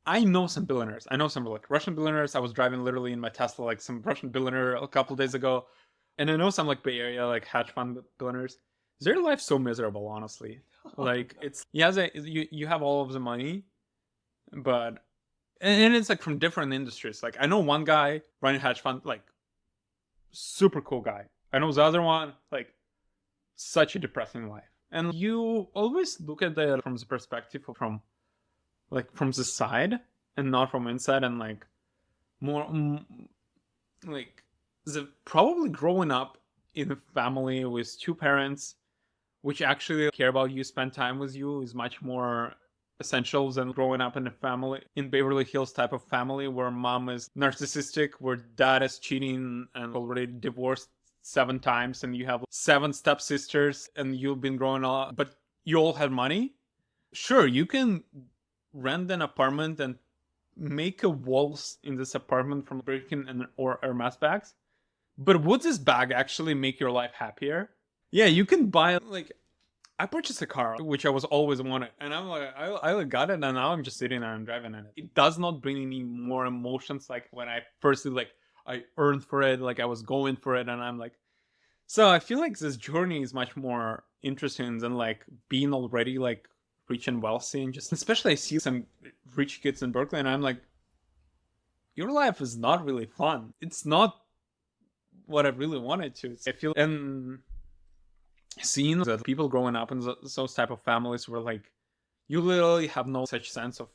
I know some billionaires. I know some like Russian billionaires. I was driving literally in my Tesla like some Russian billionaire a couple days ago, and I know some like Bay Area like hedge fund billionaires. Their life's so miserable, honestly. Like it's you have all of the money, but and it's like from different industries. Like I know one guy running a hedge fund, like super cool guy. I know the other one, like such a depressing life. And you always look at it from the perspective of from the side and not from inside, and like more like the probably growing up in a family with two parents which actually care about you, spend time with you, is much more essential than growing up in a family in Beverly Hills type of family where mom is narcissistic, where dad is cheating and already divorced 7 times, and you have 7 stepsisters and you've been growing up, but you all have money. Sure, you can rent an apartment and make a walls in this apartment from Birkin and or Hermes bags, but would this bag actually make your life happier? Yeah, you can buy like I purchased a car which I was always wanted, and I'm like I got it, and now I'm just sitting there and driving in it. It does not bring any more emotions like when I first like I earned for it, like I was going for it, and I'm like, so I feel like this journey is much more interesting than like being already like rich and wealthy, and just especially I see some rich kids in Berkeley, and I'm like, your life is not really fun. It's not what I really wanted to. I feel and seeing that people growing up in those type of families where like you literally have no such sense of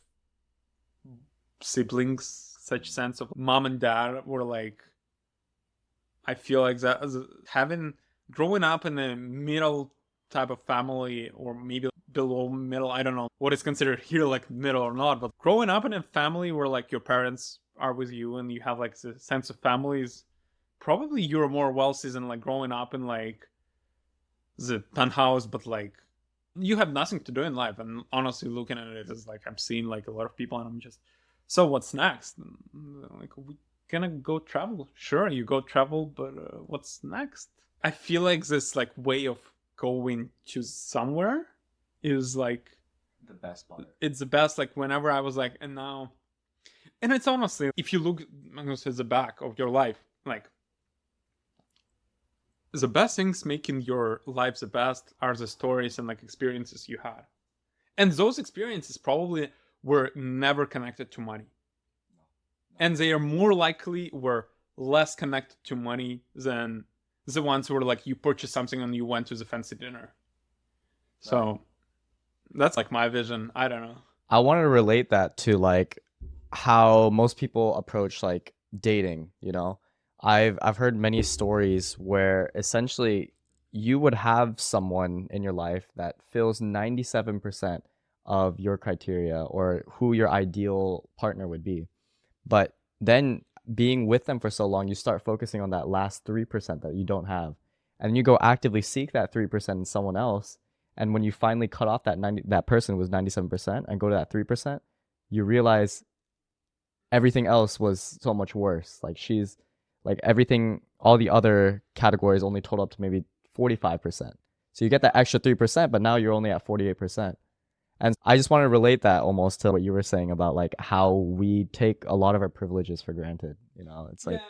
siblings, such sense of mom and dad, were like, I feel like that having growing up in a middle type of family, or maybe below middle, I don't know what is considered here like middle or not, but growing up in a family where like your parents are with you and you have like the sense of families, probably you're more wealthy than like growing up in like the penthouse, but like you have nothing to do in life. And honestly, looking at it is like I'm seeing like a lot of people, and I'm just, so what's next? Like, we gonna go travel? Sure, you go travel, but what's next? I feel like this like way of going to somewhere is like The best part. It's the best. Like whenever I was like, and now, and it's honestly, if you look, Magnus, at the back of your life, like the best things making your life the best are the stories and like experiences you had, and those experiences probably were never connected to money, and they are more likely were less connected to money than the ones where like you purchased something and you went to the fancy dinner. So that's like my vision. I don't know. I wanted to relate that to like how most people approach like dating, you know. I've heard many stories where essentially you would have someone in your life that fills 97% of your criteria or who your ideal partner would be. But then being with them for so long, you start focusing on that last 3% that you don't have. And you go actively seek that 3% in someone else. And when you finally cut off that person was 97% and go to that 3%, you realize everything else was so much worse. Like she's like everything, all the other categories only total up to maybe 45%. So you get that extra 3%, but now you're only at 48%. And I just want to relate that almost to what you were saying about like how we take a lot of our privileges for granted. You know, it's like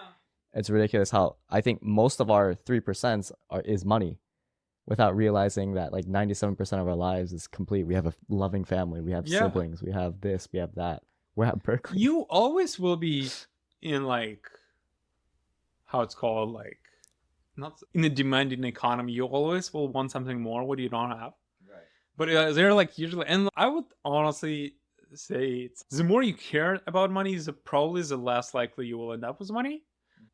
it's ridiculous how I think most of our 3% is money without realizing that like 97% of our lives is complete. We have a loving family, we have siblings, we have this, we have that. We're at Berkeley. You always will be in like how it's called, like not in a demanding economy. You always will want something more what you don't have. Right. But they're like usually, and I would honestly say the more you care about money, probably the less likely you will end up with money.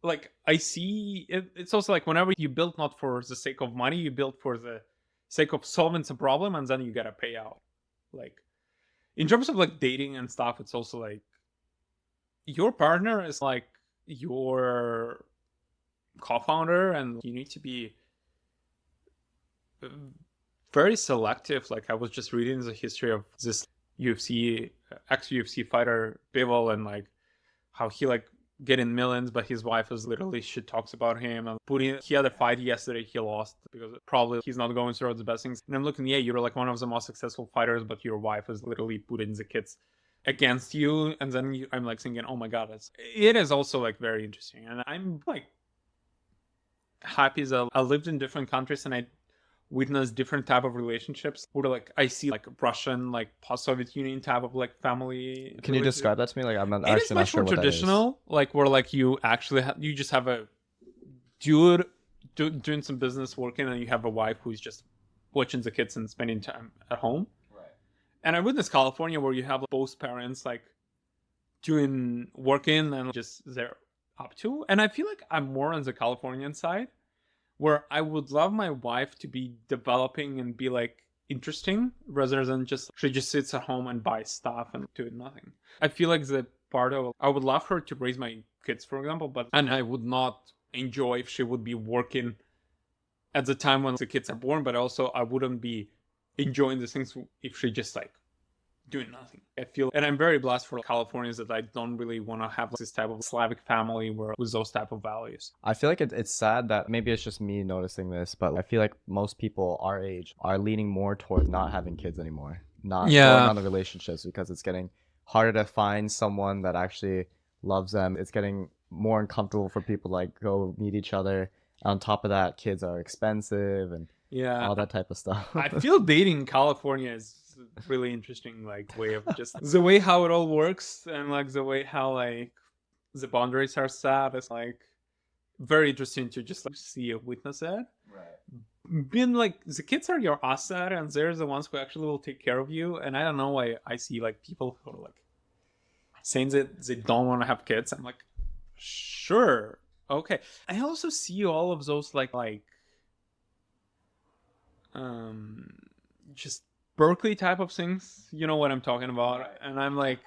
Like I see it's also like whenever you build not for the sake of money, you build for the sake of solving some problem, and then you gotta pay out. Like in terms of like dating and stuff, it's also like your partner is like your co-founder, and you need to be very selective. Like I was just reading the history of this ex-UFC fighter Bivol, and like how he like getting millions, but his wife is literally shit talks about him. And he had a fight yesterday, he lost because probably he's not going through the best things. And I'm looking, you're like one of the most successful fighters, but your wife is literally putting the kids against you. And then I'm like thinking, oh my god, it is also like very interesting. And I'm like happy that I lived in different countries and I witnessed different type of relationships where like I see like Russian, like post-Soviet Union type of like family. Can you describe that to me? Like I'm not actually not sure what that is. It is much more traditional, like where like you actually you just have a dude doing some business working, and you have a wife who's just watching the kids and spending time at home. Right. And I witnessed California where you have both parents like doing working and just they're up to. And I feel like I'm more on the Californian side, where I would love my wife to be developing and be like interesting rather than she just sits at home and buys stuff and doing nothing. I feel like the part of I would love her to raise my kids, for example, and I would not enjoy if she would be working at the time when the kids are born, but also I wouldn't be enjoying the things if she just like doing nothing. I feel, and I'm very blessed for Californians that I don't really want to have this type of Slavic family with those type of values. I feel like it's sad that maybe it's just me noticing this, but I feel like most people our age are leaning more towards not having kids anymore, not going on the relationships, because it's getting harder to find someone that actually loves them. It's getting more uncomfortable for people to like go meet each other. On top of that, kids are expensive and all that type of stuff. I feel dating in California is really interesting, like way of just the way how it all works, and like the way how like the boundaries are set is like very interesting to just like see and witness it. Right. Being like the kids are your asset, and they're the ones who actually will take care of you. And I don't know why I see like people who are like saying that they don't want to have kids. I'm like, sure, okay. I also see all of those like just Berkeley type of things, you know what I'm talking about. And I'm like,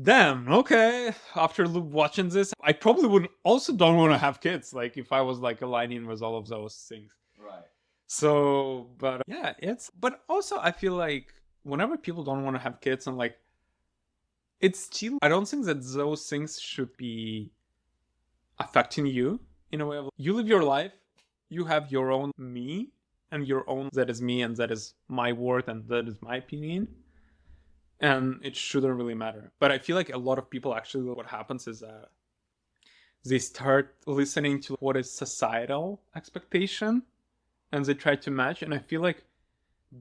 damn, okay. After watching this, I probably would also don't want to have kids, like if I was like aligning with all of those things. Right. So, but yeah, but also I feel like whenever people don't want to have kids, and like it's still, I don't think that those things should be affecting you in a way of you live your life, you have your own me, and your own that is me, and that is my word, and that is my opinion, and it shouldn't really matter. But I feel like a lot of people actually, what happens is that they start listening to what is societal expectation, and they try to match. And I feel like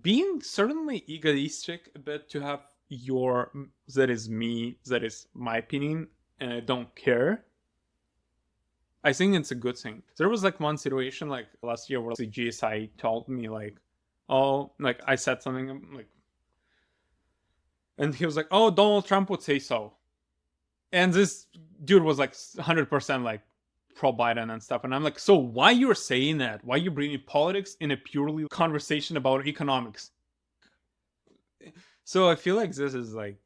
being certainly egoistic a bit to have that is me, that is my opinion, and I don't care, I think it's a good thing. There was like one situation like last year where the GSI told me like, oh, like I said something like, and he was like, oh, Donald Trump would say so. And this dude was like 100% like pro-Biden and stuff. And I'm like, so why you're saying that? Why you bringing politics in a purely conversation about economics? So I feel like this is like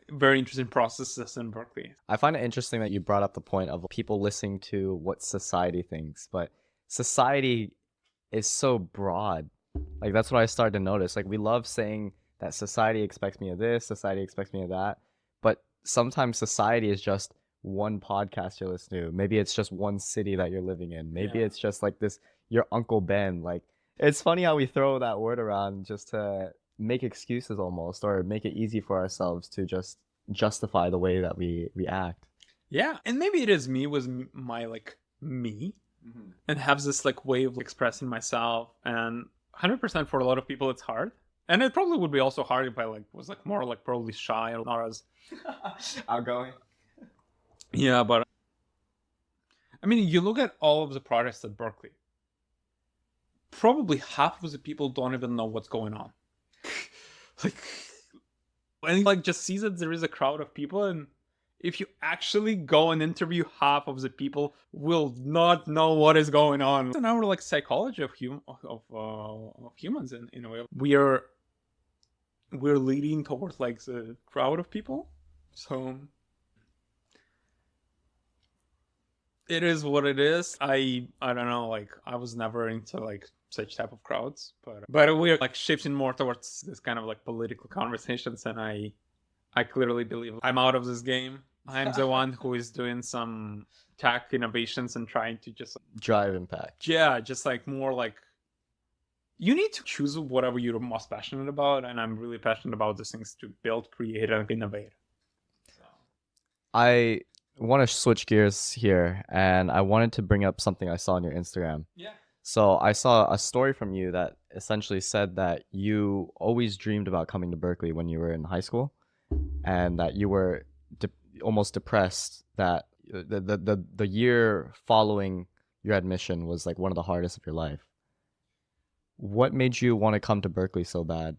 very interesting processes in Berkeley. I find it interesting that you brought up the point of people listening to what society thinks, but society is so broad. Like, that's what I started to notice. Like, we love saying that society expects me of this, society expects me of that, but sometimes society is just one podcast you listen to. Maybe it's just one city that you're living in. Maybe it's just like this, your Uncle Ben. Like, it's funny how we throw that word around just to make excuses almost, or make it easy for ourselves to just justify the way that we act. Yeah, and maybe it is me with my like me, and have this like way of expressing myself, and 100% for a lot of people it's hard, and it probably would be also hard if I like was like more like probably shy or not as outgoing. Yeah, but I mean, you look at all of the projects at Berkeley, probably half of the people don't even know what's going on. Like, and like just see that there is a crowd of people, and if you actually go and interview, half of the people will not know what is going on. It's an hour like psychology of humans in a way. We're leading towards like the crowd of people, so it is what it is. I don't know, like I was never into like such type of crowds, but we're like shifting more towards this kind of like political conversations, and I clearly believe I'm out of this game. I'm the one who is doing some tech innovations and trying to just drive impact. Yeah, just like more like you need to choose whatever you're most passionate about, and I'm really passionate about these things to build, create, and innovate. I want to switch gears here, and I wanted to bring up something I saw on your Instagram. Yeah. So I saw a story from you that essentially said that you always dreamed about coming to Berkeley when you were in high school, and that you were almost depressed that the year following your admission was like one of the hardest of your life. What made you want to come to Berkeley so bad?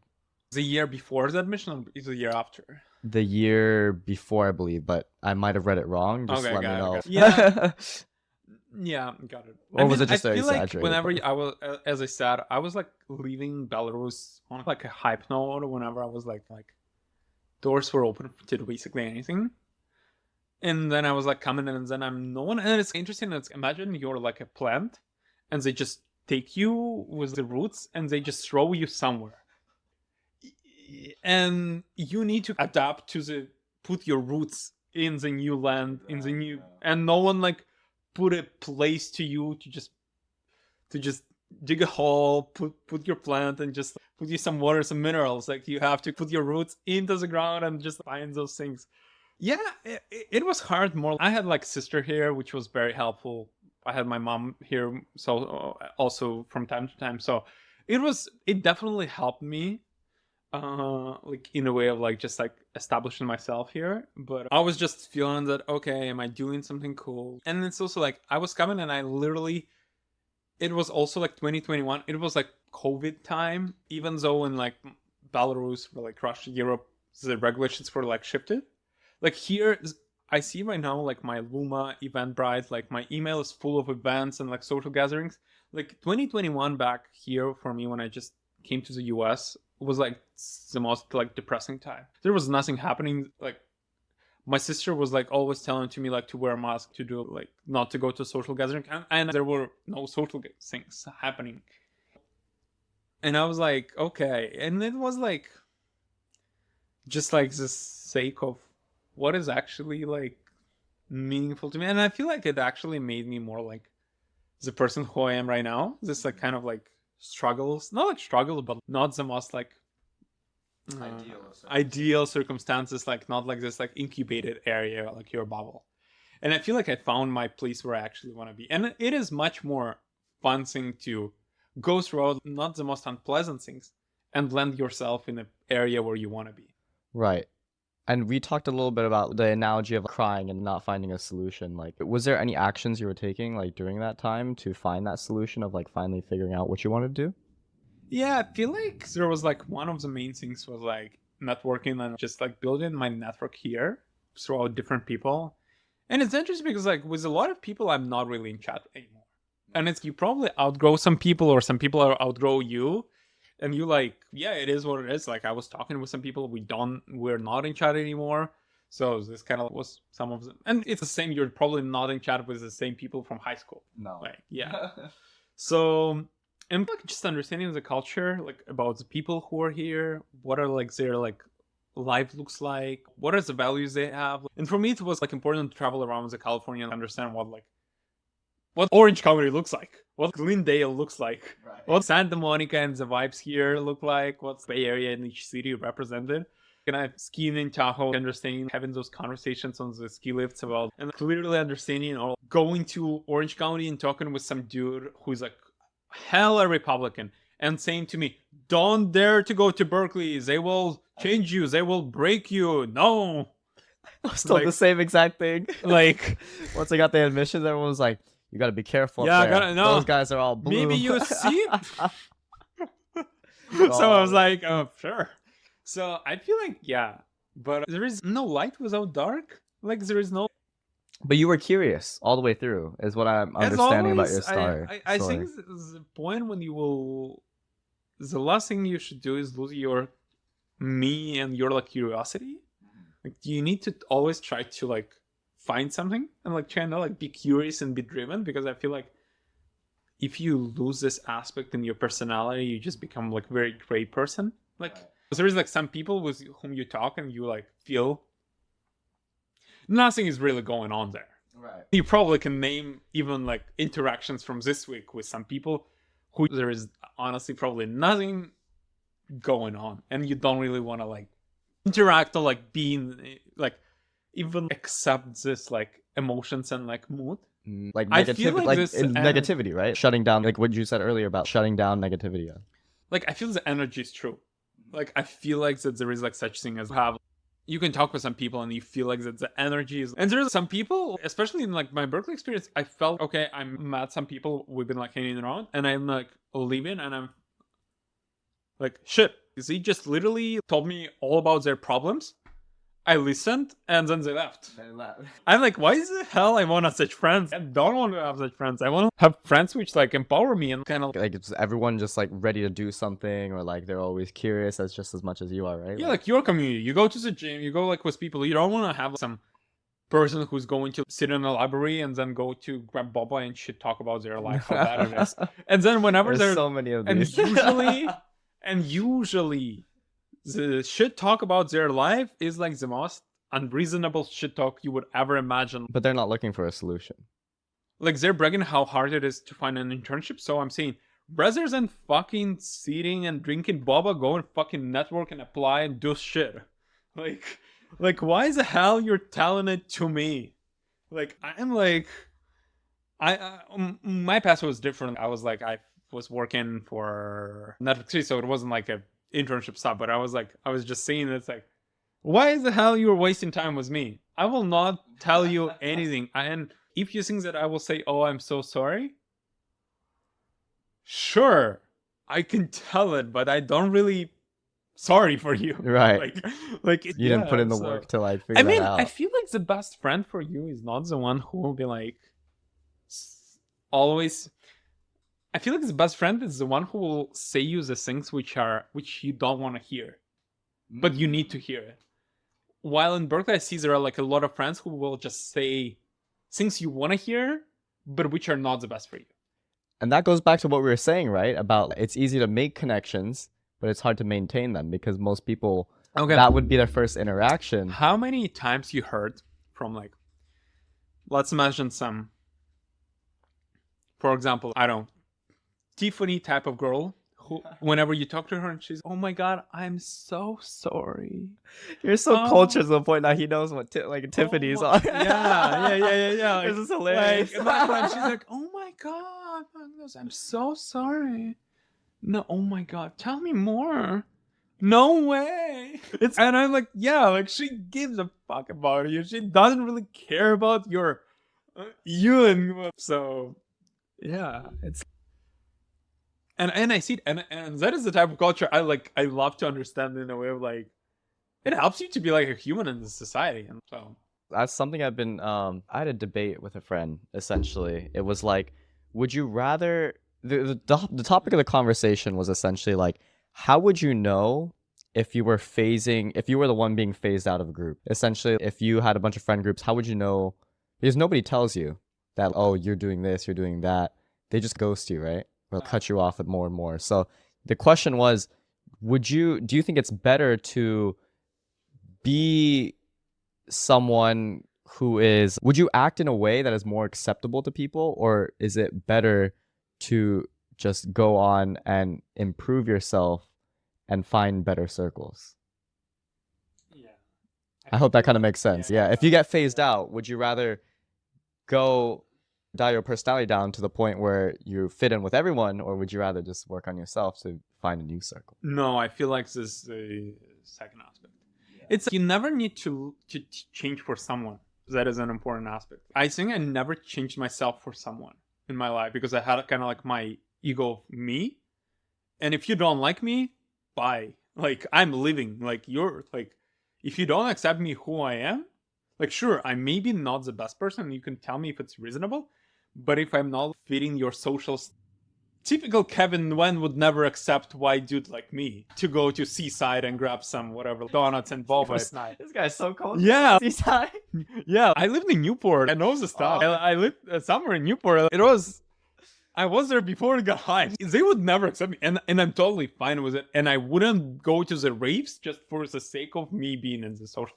The year before the admission, or is the year after? The year before, I believe, but I might have read it wrong. Just let me know. Yeah. Yeah, got it. Or was it just I feel like exaggerated? whenever I was, as I said, I was like leaving Belarus on like a hype note. Whenever I was like doors were open to do basically anything, and then I was like coming in, and then I'm no one. And it's interesting. It's imagine you're like a plant, and they just take you with the roots, and they just throw you somewhere, and you need to adapt to put your roots in the new land, in the new, and no one like put a place to you to just dig a hole, put your plant, and just put you some water, some minerals. Like you have to put your roots into the ground and just find those things. Yeah, it was hard. More, I had like sister here, which was very helpful. I had my mom here, so also from time to time. So it definitely helped me. Like in a way of like just like establishing myself here, but I was just feeling that okay, am I doing something cool? And it's also like I was coming, and I literally, it was also like 2021. It was like COVID time, even though in like Belarus or like Russia, Europe, the regulations were like shifted. Like here, I see right now like my Luma, Eventbrite, like my email is full of events and like social gatherings. Like 2021 back here for me when I just came to the US was like the most like depressing time. There was nothing happening. Like my sister was like always telling to me like to wear a mask, to do like not to go to social gathering, and there were no social things happening. And I was like, okay. And it was like just like the sake of what is actually like meaningful to me. And I feel like it actually made me more like the person who I am right now. This like kind of like struggles, not like struggles, but not the most like ideal circumstances, like not like this like incubated area, like your bubble. And I feel like I found my place where I actually want to be. And it is much more fun thing to go through not the most unpleasant things and blend yourself in an area where you want to be. Right. And we talked a little bit about the analogy of crying and not finding a solution. Like, was there any actions you were taking like during that time to find that solution of like finally figuring out what you wanted to do? Yeah, I feel like there was like one of the main things was like networking and just like building my network here throughout different people. And it's interesting because like with a lot of people, I'm not really in chat anymore. And it's you probably outgrow some people or some people outgrow you. And you like, yeah, it is what it is. Like I was talking with some people, we're not in chat anymore. So this kind of was some of them. And it's the same, you're probably not in chat with the same people from high school. No. Like, yeah. So, and like just understanding the culture, like about the people who are here, what are like their like life looks like, what are the values they have. And for me, it was like important to travel around the California and understand what Orange County looks like, what Glendale looks like, right. What Santa Monica and the vibes here look like, what's the Bay Area in each city represented. And I've skied in Tahoe, understanding, having those conversations on the ski lifts about, and clearly understanding or going to Orange County and talking with some dude who's like hella Republican and saying to me, don't dare to go to Berkeley. They will change you. They will break you. No. Still like, the same exact thing. Like, once I got the admissions, everyone was like, you got to be careful. Yeah, those guys are all blue. Maybe you see. So I was like, oh, sure. So I feel like, yeah, but there is no light without dark. Like there is no. But you were curious all the way through, is what I'm understanding about your story. I think the point when you will, the last thing you should do is lose your me and your like curiosity. Like you need to always try to like find something and like try to like be curious and be driven, because I feel like if you lose this aspect in your personality, you just become like a very gray person. Like there is like some people with whom you talk and you like feel nothing is really going on there. Right. You probably can name even like interactions from this week with some people who there is honestly probably nothing going on, and you don't really want to like interact or like being like even accept this like emotions and like mood. Like negativity, right? Shutting down, like what you said earlier about shutting down negativity. Like I feel the energy is true. Like I feel like that there is like such thing as have. You can talk with some people and you feel like that the energy is, and there's some people, especially in like my Berkeley experience, I felt okay. I'm met some people we've been like hanging around, and I'm like leaving, and I'm like, shit. They just literally told me all about their problems. I listened, and then they left. I'm like, why the hell I want to have such friends? I don't want to have such friends. I want to have friends which like empower me and kind of like it's everyone just like ready to do something, or like they're always curious as just as much as you are, right? Yeah, like your community. You go to the gym, you go like with people. You don't want to have some person who's going to sit in a library and then go to grab boba and shit talk about their life, how bad it is. And then whenever there's so many of these, and usually the shit talk about their life is like the most unreasonable shit talk you would ever imagine. But they're not looking for a solution. Like they're bragging how hard it is to find an internship. So I'm saying, rather than fucking sitting and drinking boba, go and fucking network and apply and do shit. Like why the hell you're telling it to me? Like I'm like, my past was different. I was like, I was working for Netflix, so it wasn't like a internship stuff, but I was just saying it's like, why the hell you're wasting time with me? I will not tell you anything. And if you think that I will say, oh, I'm so sorry, sure, I can tell it, but I don't really sorry for you. Right. Like you didn't put in the work to like figure that out. I feel like the best friend for you is not the one who will be like always. I feel like the best friend is the one who will say you the things which you don't want to hear, but you need to hear it. While in Berkeley, I see there are like a lot of friends who will just say things you want to hear, but which are not the best for you. And that goes back to what we were saying, right? About it's easy to make connections, but it's hard to maintain them because most people, that would be their first interaction. How many times you heard from like, let's imagine some, for example, I don't know, Tiffany type of girl who, whenever you talk to her and she's, oh my god, I'm so sorry. You're so cultured to the point now he knows what Tiffany's on. Yeah. This is hilarious. And she's like, oh my god, Magnus, I'm so sorry. No, oh my god, tell me more. No way. And I'm like, yeah, like she gives a fuck about you. She doesn't really care about your you and so yeah, it's. And I see it, and that is the type of culture I love to understand in a way of like, it helps you to be like a human in this society, and so That's something I've been I had a debate with a friend essentially. It was like, would you rather the topic of the conversation was essentially like, how would you know if you were if you were the one being phased out of a group? Essentially, if you had a bunch of friend groups, how would you know? Because nobody tells you that, oh, you're doing this, you're doing that. They just ghost you, right? Or cut you off at more and more. So the question was, do you think it's better to be someone would you act in a way that is more acceptable to people, or is it better to just go on and improve yourself and find better circles? Yeah. I hope that kind of makes sense. Yeah. If you get phased out, would you rather go dial your personality down to the point where you fit in with everyone, or would you rather just work on yourself to find a new circle? No, I feel like this is the second aspect. It's you never need to change for someone. That is an important aspect. I think I never changed myself for someone in my life because I had kind of like my ego of me. And if you don't like me, bye. Like, I'm living. Like, you're like, if you don't accept me who I am, like, sure, I may be not the best person. You can tell me if it's reasonable. But if I'm not fitting your social typical Kevin Wen would never accept white dude like me to go to Seaside and grab some whatever donuts and boba night. This guy's so cold. Yeah. Seaside. Yeah. I lived in Newport. I know the stuff. I lived somewhere in Newport. I was there before it got high. They would never accept me. And I'm totally fine with it. And I wouldn't go to the raves just for the sake of me being in the social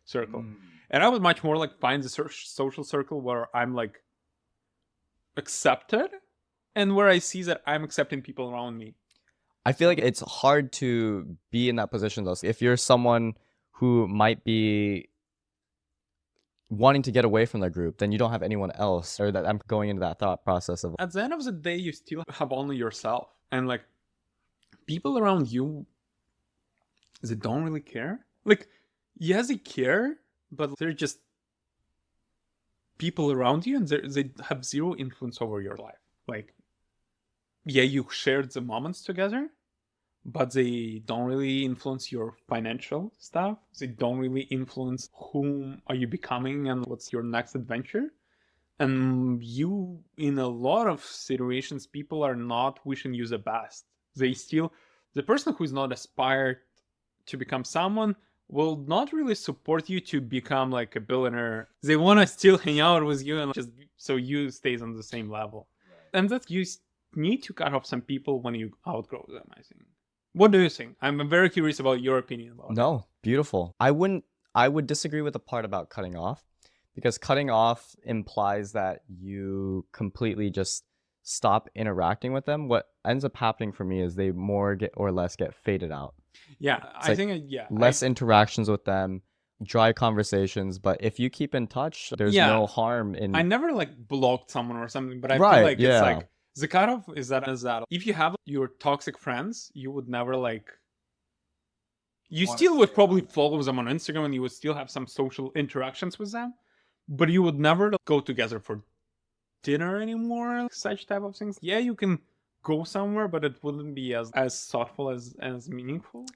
circle. And I would much more like find the social circle where I'm like accepted, and where I see that I'm accepting people around me. I feel like it's hard to be in that position though. If you're someone who might be wanting to get away from the group, then you don't have anyone else, or that I'm going into that thought process of. At the end of the day, you still have only yourself, and like people around you, they don't really care. Like, yes, they care, but they're just people around you, and they have zero influence over your life. Like, yeah, you shared the moments together, but they don't really influence your financial stuff. They don't really influence whom are you becoming and what's your next adventure. And you, in a lot of situations, people are not wishing you the best. The person who's not aspired to become someone will not really support you to become like a billionaire. They want to still hang out with you and just so you stays on the same level. Right. And that you need to cut off some people when you outgrow them, I think. What do you think? I'm very curious about your opinion about No, beautiful. I would disagree with the part about cutting off, because cutting off implies that you completely just stop interacting with them. What ends up happening for me is they more get or less get faded out. Yeah, I think less interactions with them, dry conversations. But if you keep in touch, there's no harm in. I never like blocked someone or something, but I feel like it's like the cutoff is that if you have your toxic friends, you would never like. You still would probably follow them on Instagram, and you would still have some social interactions with them, but you would never go together for dinner anymore. Such type of things. Yeah, you can go somewhere, but it wouldn't be as thoughtful as meaningful.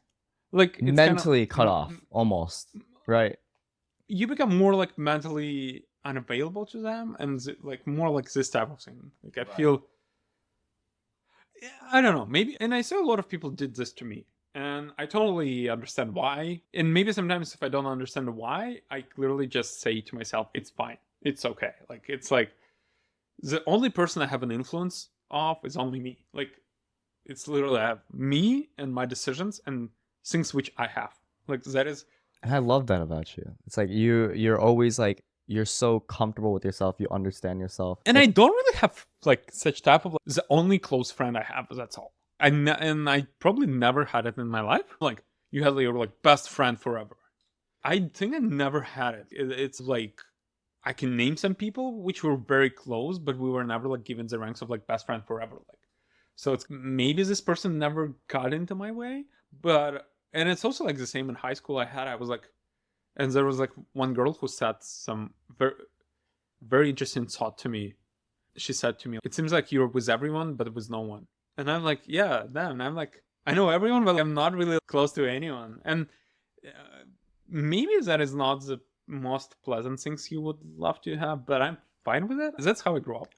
Like it's mentally cut off, almost, right? You become more like mentally unavailable to them, and like more like this type of thing. Like I feel. I don't know, maybe, and I see a lot of people did this to me, and I totally understand why. And maybe sometimes if I don't understand why, I clearly just say to myself, it's fine, it's okay. Like, it's like, the only person I have an influence of is only me. Like, it's literally I have me and my decisions and things which I have. Like, that is... And I love that about you. It's like, you're always like, you're so comfortable with yourself, you understand yourself. And I don't really have like such type of, like, the only close friend I have, that's all. And I probably never had it in my life. Like, you had your like best friend forever. I think I never had it. It's like, I can name some people which were very close, but we were never like given the ranks of like best friend forever. Like, so it's maybe this person never got into my way, but, and it's also like the same in high school. I was like, and there was like one girl who said some very, very interesting thought to me. She said to me, it seems like you're with everyone, but with no one. And I'm like, yeah, damn. I'm like, I know everyone, but I'm not really close to anyone. And maybe that is not the most pleasant things you would love to have, but I'm fine with it. That's how I grew up.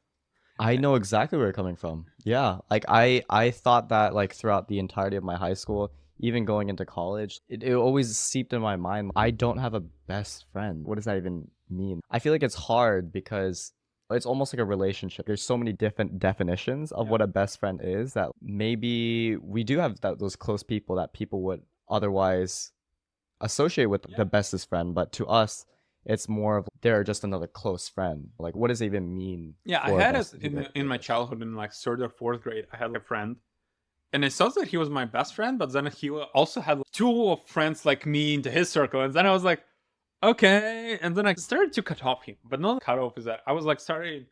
I know exactly where you're coming from. Yeah, like I thought that like throughout the entirety of my high school, even going into college, it always seeped in my mind. I don't have a best friend. What does that even mean? I feel like it's hard because it's almost like a relationship. There's so many different definitions of what a best friend is that maybe we do have those close people that people would otherwise associate with the bestest friend, but to us it's more of they're just another close friend. Like, what does it even mean? Yeah, I had it in my childhood, in like 3rd or 4th grade. I had a friend, and I thought that he was my best friend, but then he also had 2 friends like me into his circle, and then I was like, okay. And then I started to cut off him, but not cut off is that I was like starting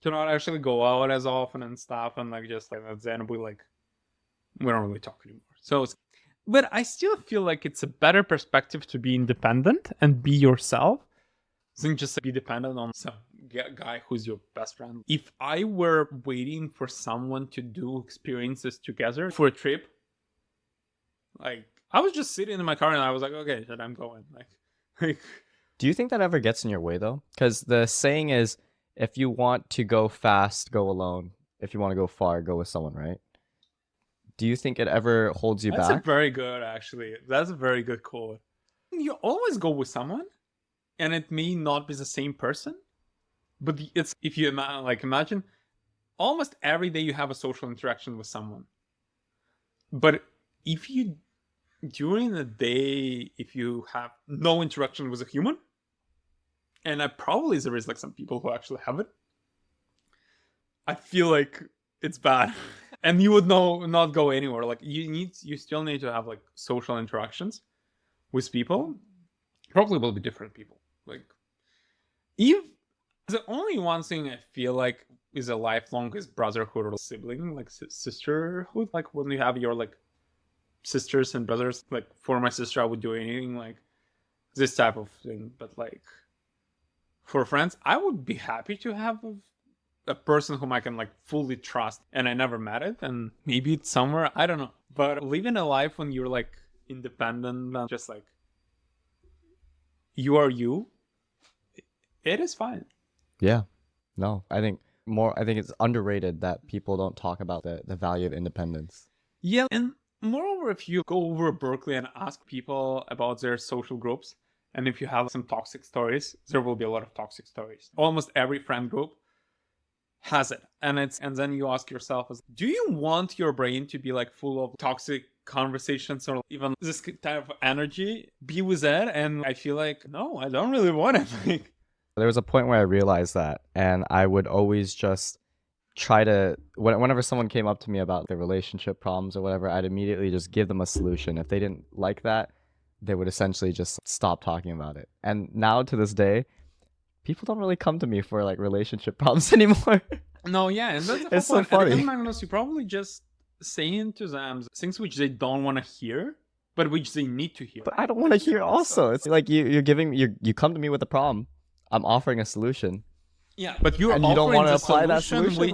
to not actually go out as often and stuff, and like just like then we don't really talk anymore. So, but I still feel like it's a better perspective to be independent and be yourself than just be dependent on some guy who's your best friend. If I were waiting for someone to do experiences together for a trip, like I was just sitting in my car and I was like, okay, then I'm going. Like, do you think that ever gets in your way though? Because the saying is, if you want to go fast, go alone. If you want to go far, go with someone, right? Do you think it ever holds you back? That's very good, actually. That's a very good quote. You always go with someone, and it may not be the same person, but it's if you imagine almost every day you have a social interaction with someone. But if you during the day, if you have no interaction with a human, and probably there is like some people who actually have it, I feel like it's bad. And you would not go anywhere. Like you still need to have like social interactions with people. Probably will be different people. Like if the only one thing I feel like is a lifelong is brotherhood or sibling, like sisterhood. Like when you have your like sisters and brothers. Like for my sister, I would do anything like this type of thing. But like for friends, I would be happy to have a person whom I can like fully trust, and I never met it, and maybe it's somewhere, I don't know. But living a life when you're like independent and just like you are you, it is fine. Yeah. No, I think it's underrated that people don't talk about the value of independence. Yeah, and moreover, if you go over Berkeley and ask people about their social groups, and if you have some toxic stories, there will be a lot of toxic stories. Almost every friend group has it, and then you ask yourself, do you want your brain to be like full of toxic conversations or even this type of energy? Be with that, and I feel like no, I don't really want it. There was a point where I realized that, and I would always just try to whenever someone came up to me about their relationship problems or whatever, I'd immediately just give them a solution. If they didn't like that, they would essentially just stop talking about it. And now to this day, people don't really come to me for like relationship problems anymore. No, yeah, and that's it's so funny. And Magnus, you probably just saying to them things which they don't want to hear, but which they need to hear. But I don't want to hear also. It's like you come to me with a problem. I'm offering a solution. Yeah, but you don't want to apply that solution.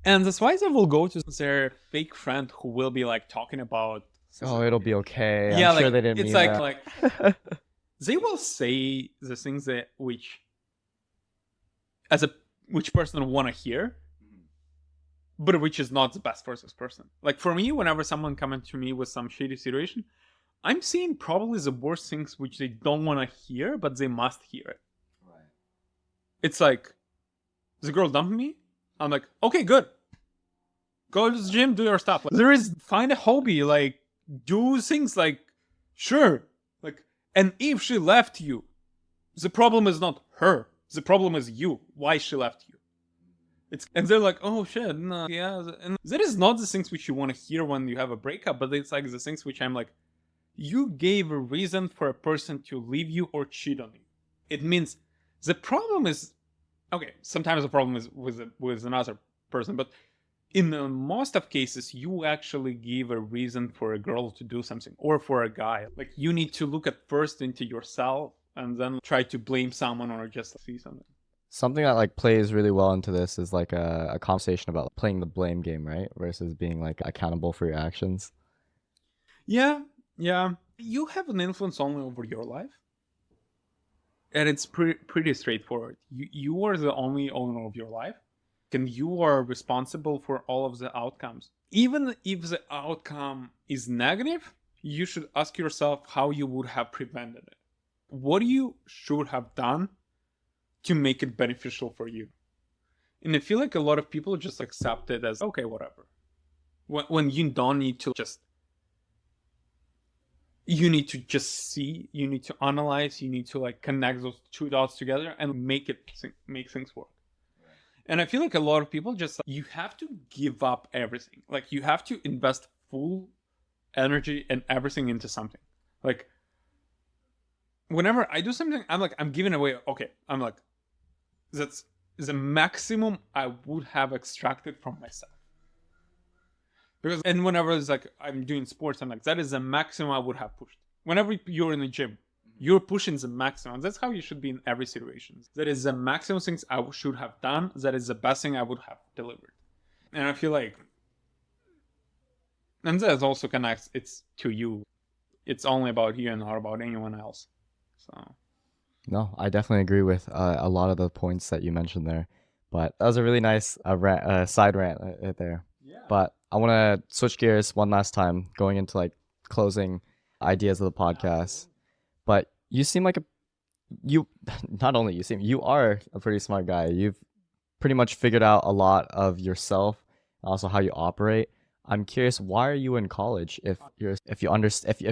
And that's why they will go to their fake friend who will be like talking about. Oh, it'll be okay. Yeah, I'm sure they didn't mean that. Like they will say the things which person want to hear, but which is not the best for this person. Like for me, whenever someone comes to me with some shady situation, I'm seeing probably the worst things which they don't want to hear, but they must hear it. Right. It's like, the girl dumped me. I'm like, okay, good. Go to the gym, do your stuff. Like, find a hobby, like, do things like, sure. Like, and if she left you, the problem is not her. The problem is you. Why she left you. And they're like, oh shit, no, yeah. And that is not the things which you want to hear when you have a breakup, but it's like the things which I'm like, you gave a reason for a person to leave you or cheat on you. It means the problem is, okay, sometimes the problem is with another person, but in most of cases, you actually give a reason for a girl to do something or for a guy. Like you need to look at first into yourself and then try to blame someone or just see something. Something that like plays really well into this is like a conversation about playing the blame game, right? Versus being like accountable for your actions. Yeah. You have an influence only over your life. And it's pretty straightforward. You are the only owner of your life, and you are responsible for all of the outcomes. Even if the outcome is negative, you should ask yourself how you would have prevented it. What you should have done to make it beneficial for you. And I feel like a lot of people just accept it as, okay, whatever. When you don't need to just, you need to just see, you need to analyze, you need to like connect those two dots together and make things work. And I feel like a lot of people just, you have to give up everything. Like you have to invest full energy and everything into something. Like whenever I do something, I'm giving away, okay, I'm like, that's the maximum I would have extracted from myself. Because, and whenever it's like I'm doing sports, I'm like, that is the maximum I would have pushed. Whenever you're in the gym, you're pushing the maximum. That's how you should be in every situation. That is the maximum things I should have done. That is the best thing I would have delivered. And I feel like, and that also connects, it's to you. It's only about you and not about anyone else. So. No, I definitely agree with a lot of the points that you mentioned there. But that was a really nice side rant there. Yeah. But I want to switch gears one last time, going into like closing ideas of the podcast. But you seem like you are a pretty smart guy. You've pretty much figured out a lot of yourself, also how you operate. I'm curious, why are you in college if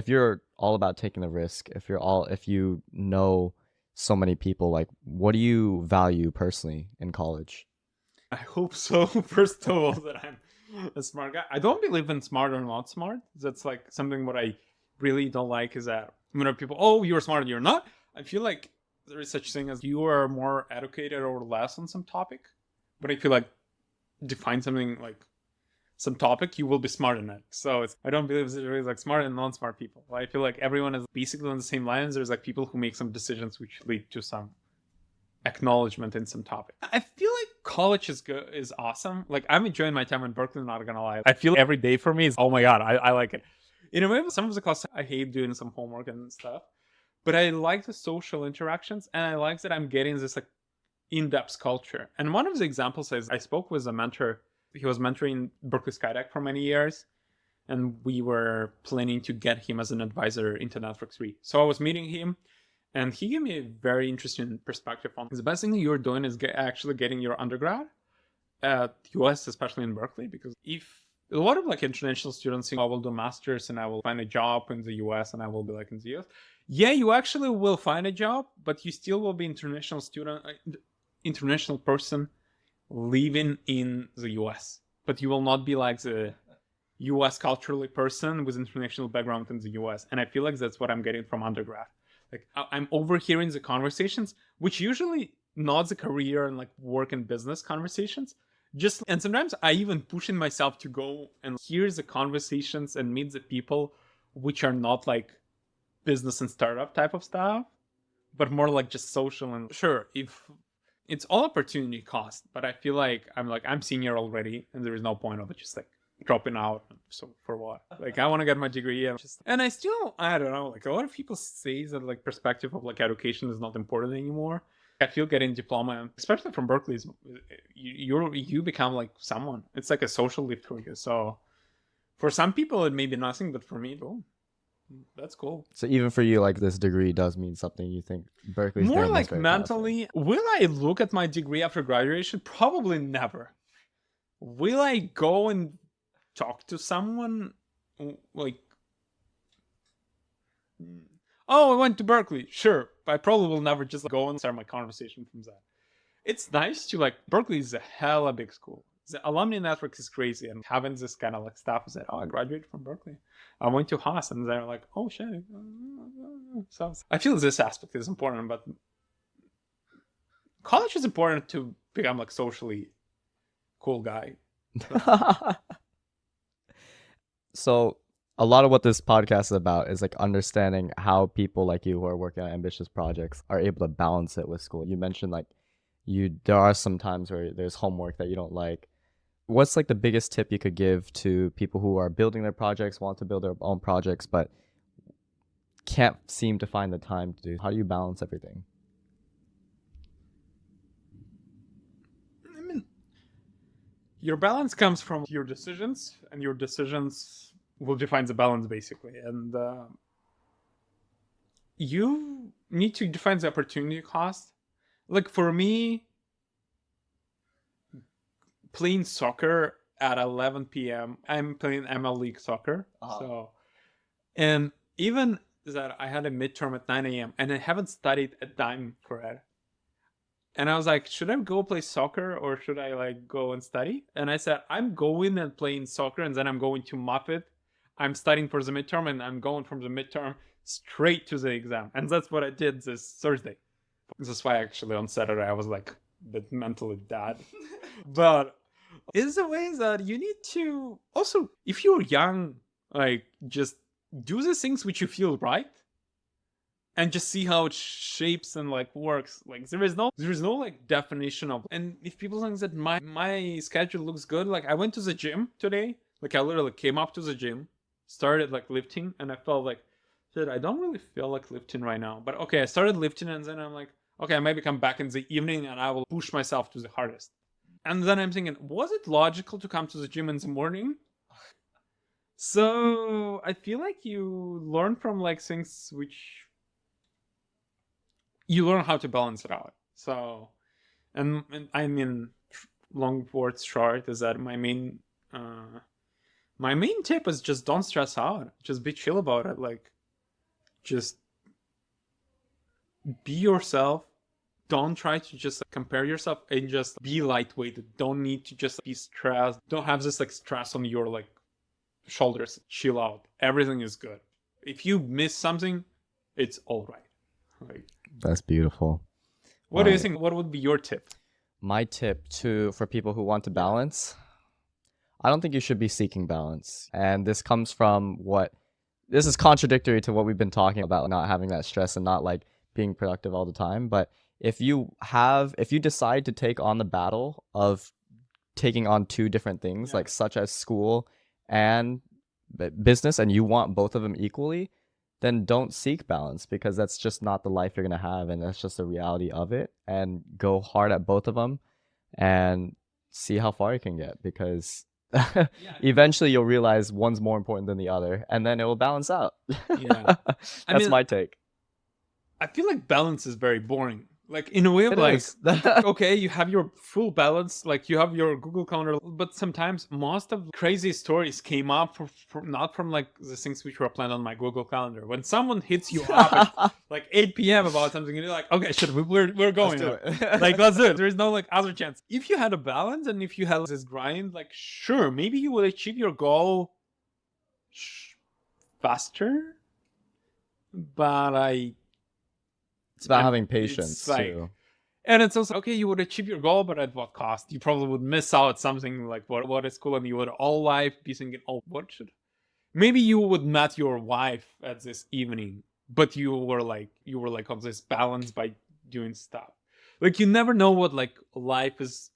you're all about taking the risk, if you know so many people, like what do you value personally in college? I hope so. First of all, that I'm a smart guy. I don't believe in smart or not smart. That's like something what I really don't like is that when people, oh, you're smart and you're not. I feel like there is such thing as you are more educated or less on some topic. But I feel like define something like some topic, you will be smart in it. So I don't believe there is like smart and non-smart people. I feel like everyone is basically on the same lines. There's like people who make some decisions which lead to some acknowledgement in some topic. I feel like college is awesome. Like I'm enjoying my time in Berkeley, not gonna lie. I feel every day for me is, oh my God, I like it. In a way, some of the classes I hate doing some homework and stuff, but I like the social interactions and I like that I'm getting this like in-depth culture. And one of the examples is I spoke with a mentor. He was mentoring Berkeley Skydeck for many years, and we were planning to get him as an advisor into Network 3. So I was meeting him, and he gave me a very interesting perspective on the best thing you're doing is actually getting your undergrad at US, especially in Berkeley, because if a lot of like international students think I will do masters and I will find a job in the US and I will be like in the US. Yeah, you actually will find a job, but you still will be international person living in the US, but you will not be like the US culturally person with international background in the US. And I feel like that's what I'm getting from undergrad. Like I'm overhearing the conversations, which usually not the career and like work and business conversations. And sometimes I even pushing myself to go and hear the conversations and meet the people which are not like business and startup type of stuff, but more like just social. And sure, if it's all opportunity cost, but I feel like I'm senior already and there is no point of it just like dropping out. So for what? Like I want to get my degree and I don't know, like a lot of people say that like perspective of like education is not important anymore. I feel getting diploma, especially from Berkeley, you become like someone. It's like a social lift for you. So for some people it may be nothing, but for me, oh, that's cool. So even for you, like this degree does mean something. You think Berkeley's more like mentally powerful. Will I look at my degree after graduation? Probably never. Will I go and talk to someone like, oh, I went to Berkeley? Sure, but I probably will never just go and start my conversation from that. It's nice to like, Berkeley is a hella big school. The alumni network is crazy, and having this kind of like stuff is that, oh, I graduated from Berkeley. I went to Haas, and they're like, oh shit. So I feel this aspect is important, but college is important to become like socially cool guy. So a lot of what this podcast is about is like understanding how people like you who are working on ambitious projects are able to balance it with school. You mentioned like there are some times where there's homework that you don't like. What's like the biggest tip you could give to people who are building their projects, want to build their own projects, but can't seem to find the time to do? How do you balance everything? your balance comes from your decisions, and your decisions will define the balance basically. And you need to define the opportunity cost. Like for me, playing soccer at 11 p.m. I'm playing ML League soccer. So, and even that I had a midterm at 9 a.m. and I haven't studied a dime for it. And I was like, should I go play soccer or should I like go and study? And I said, I'm going and playing soccer and then I'm going to Muppet. I'm studying for the midterm and I'm going from the midterm straight to the exam. And that's what I did this Thursday. That's why actually on Saturday I was like a bit mentally dead. But it's a way that you need to also, if you're young, like just do the things which you feel right. And just see how it shapes and like works. Like there is no like definition of. And if people think that my schedule looks good, like I went to the gym today. Like I literally came up to the gym, started like lifting, and I felt like, shit, I don't really feel like lifting right now. But okay, I started lifting, and then I'm like, okay, I maybe come back in the evening, and I will push myself to the hardest. And then I'm thinking, was it logical to come to the gym in the morning? So I feel like you learn from like things which you learn how to balance it out. So, and I mean, long words short is that my main tip is just don't stress out. Just be chill about it. Like, just be yourself. Don't try to just compare yourself and just be lightweight. Don't need to just be stressed. Don't have this like stress on your like shoulders. Chill out. Everything is good. If you miss something, it's all right. Like, that's beautiful. What do you think? What would be your tip? My tip for people who want to balance, I don't think you should be seeking balance. And this comes from this is contradictory to what we've been talking about, not having that stress and not like being productive all the time. But if you decide to take on the battle of taking on two different things, like such as school and business, and you want both of them equally, then don't seek balance, because that's just not the life you're going to have, and that's just the reality of it. And go hard at both of them and see how far you can get, because eventually you'll realize one's more important than the other, and then it will balance out. That's my take. I feel like balance is very boring. Like in a way of like, okay, you have your full balance, like you have your Google Calendar, but sometimes most of the crazy stories came up not from like the things which were planned on my Google Calendar. When someone hits you up at like 8 p.m. about something, you're like, okay, shit, we're going. Let's do it. Like, let's do it. There is no like other chance. If you had a balance and if you had this grind, like sure, maybe you will achieve your goal faster, but it's about having patience too. And it's also, okay, you would achieve your goal, but at what cost? You probably would miss out something like what is cool, and you would all life be thinking, oh, what should... Maybe you would met your wife at this evening, but you were like on this balance by doing stuff. Like you never know what like life is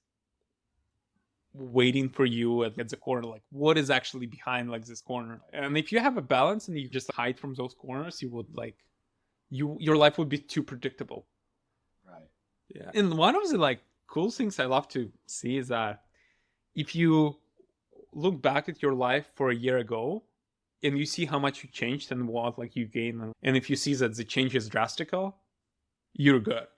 waiting for you at the corner, like what is actually behind like this corner. And if you have a balance and you just hide from those corners, you would like... your life would be too predictable. Right. Yeah. And one of the like cool things I love to see is that if you look back at your life for a year ago and you see how much you changed and what like you gained, and if you see that the change is drastical, you're good.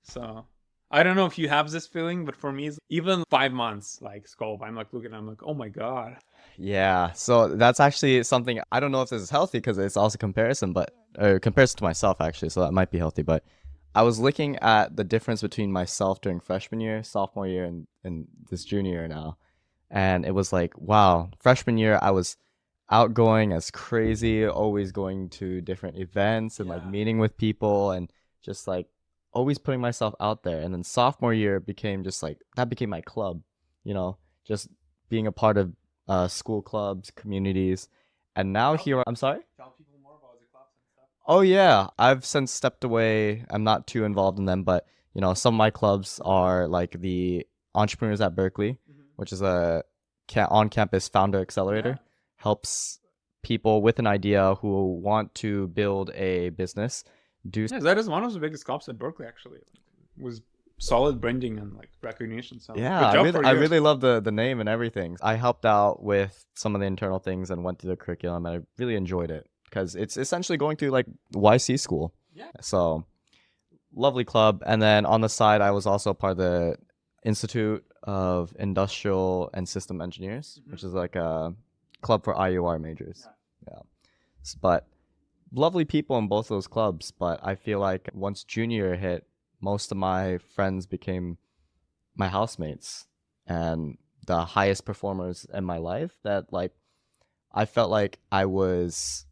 So I don't know if you have this feeling, but for me, even 5 months like scope, I'm like looking, I'm like, oh my God. Yeah, so that's actually something, I don't know if this is healthy because it's also comparison to myself actually, so that might be healthy. But I was looking at the difference between myself during freshman year, sophomore year, and this junior year now. And it was like, wow, freshman year I was outgoing as crazy, always going to different events and like meeting with people and just like always putting myself out there. And then sophomore year became just like, that became my club, just being a part of school clubs, communities. And now here, I'm sorry? Tell people more about the clubs and stuff. Oh yeah, I've since stepped away. I'm not too involved in them, but some of my clubs are like the Entrepreneurs at Berkeley, which is a on-campus founder accelerator. Helps people with an idea who want to build a business. That is one of the biggest clubs at Berkeley, actually. Was solid branding and like recognition. So yeah, good job for you. I really love the name and everything. I helped out with some of the internal things and went through the curriculum, and I really enjoyed it because it's essentially going through like YC school. Yeah. So lovely club. And then on the side, I was also part of the Institute of Industrial and System Engineers, which is like a club for IUR majors. Yeah. But lovely people in both of those clubs. But I feel like once junior year hit, most of my friends became my housemates and the highest performers in my life, that like I felt like I was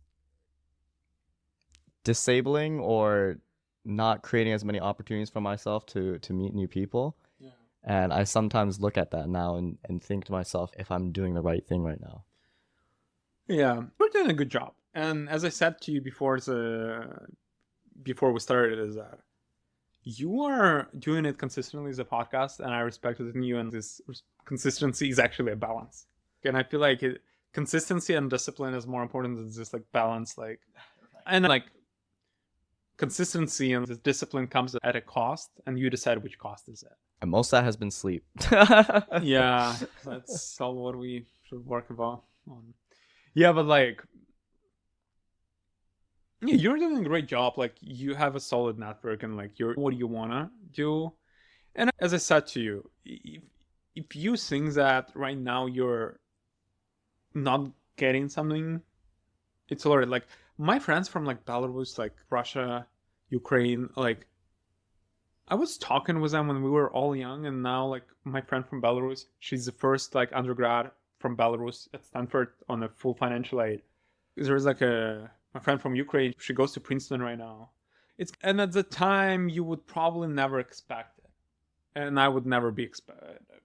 disabling or not creating as many opportunities for myself to meet new people. Yeah. And I sometimes look at that now and think to myself if I'm doing the right thing right now. Yeah, we're doing a good job. And as I said to you before we started, is that you are doing it consistently as a podcast, and I respect it in you, and this consistency is actually a balance. And I feel like consistency and discipline is more important than just like balance. Like, and like consistency and this discipline comes at a cost, and you decide which cost is it. And most of that has been sleep. Yeah, that's all what we should work about on. Yeah, but like, yeah, you're doing a great job. Like, you have a solid network, and like, you're what you wanna do. And as I said to you, if you think that right now you're not getting something, it's already like my friends from like Belarus, like Russia, Ukraine, like I was talking with them when we were all young, and now like my friend from Belarus, she's the first like undergrad from Belarus at Stanford on a full financial aid. There's like my friend from Ukraine, she goes to Princeton right now. And at the time you would probably never expect it, and I would nebe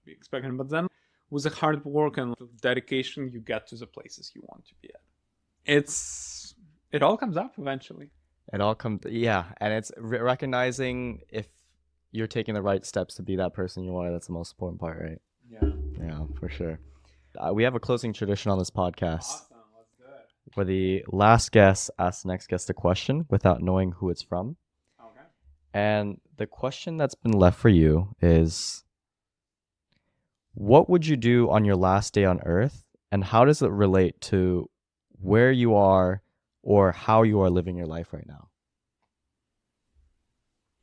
expecting. But then with the hard work and dedication, you get to the places you want to be at. It all comes up eventually. It all comes, yeah, and it's recognizing if you're taking the right steps to be that person you are. That's the most important part, right? Yeah, for sure. We have a closing tradition on this podcast. Awesome, let's do it. Where the last guest asks the next guest a question without knowing who it's from. Okay. And the question that's been left for you is, what would you do on your last day on Earth, and how does it relate to where you are or how you are living your life right now?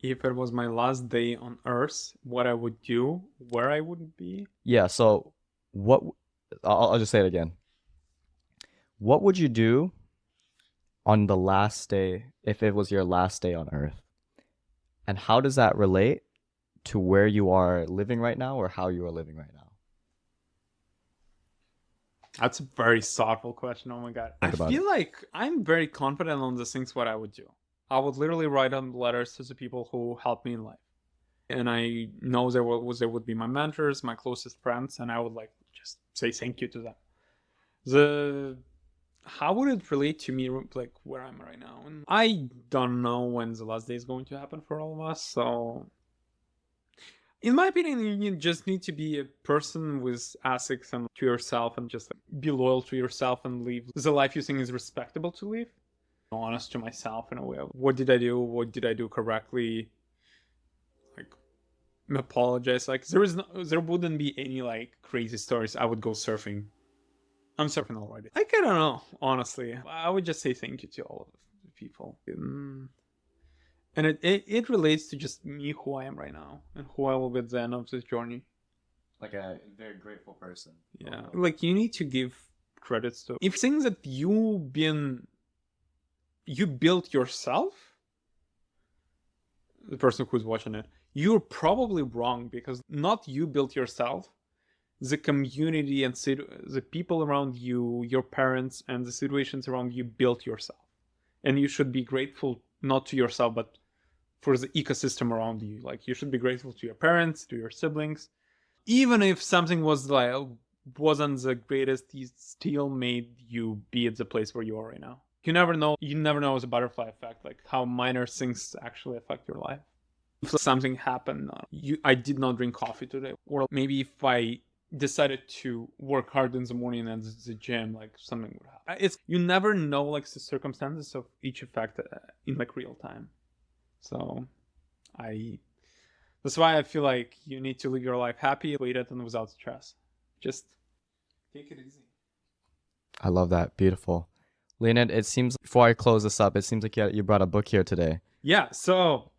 If it was my last day on Earth, what I would do, where I would be? Yeah, so I'll just say it again. What would you do on the last day if it was your last day on Earth? And how does that relate to where you are living right now or how you are living right now? That's a very thoughtful question. Oh my God. I feel like I'm very confident on the things what I would do. I would literally write on letters to the people who helped me in life. And I know there would be my mentors, my closest friends, and I would like just say thank you to them. How would it relate to me, like where I'm right now? And I don't know when the last day is going to happen for all of us. So in my opinion, you just need to be a person with ethics and to yourself, and just like, be loyal to yourself and live the life you think is respectable to live. Honest to myself in a way. What did I do? What did I do correctly? Like, apologize. Like, there wouldn't be any like crazy stories. I would go surfing. I'm surfing already. Like, I don't know, honestly. I would just say thank you to all of the people. And it relates to just me, who I am right now, and who I will be at the end of this journey. Like a very grateful person. Yeah. Like, you need to give credits to if things that you built yourself, the person who's watching it, you're probably wrong, because not you built yourself, the community and the people around you, your parents and the situations around you built yourself. And you should be grateful not to yourself, but for the ecosystem around you. Like, you should be grateful to your parents, to your siblings. Even if something wasn't the greatest, it still made you be at the place where you are right now. You never know the butterfly effect, like how minor things actually affect your life. If something happened, I did not drink coffee today, or maybe if I decided to work hard in the morning at the gym, like something would happen. You never know like the circumstances of each effect in like real time. So That's why I feel like you need to live your life happy, weighted, and without stress. Just take it easy. I love that. Beautiful. Leanid, it seems, before I close this up, it seems like you brought a book here today. Yeah, so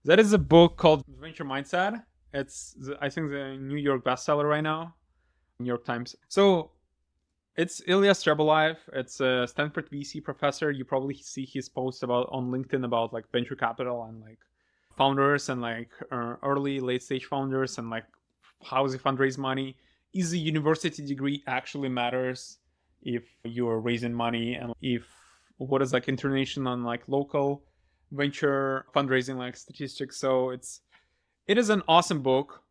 that is a book called Venture Mindset. It's, I think, the New York bestseller right now, New York Times. So it's Ilya Strebelev. It's a Stanford VC professor. You probably see his posts on LinkedIn about like venture capital and like founders and like early, late stage founders and like how they fundraise money. Is a university degree actually matters if you're raising money, and if what is like international and like local venture fundraising like statistics. So it is an awesome book.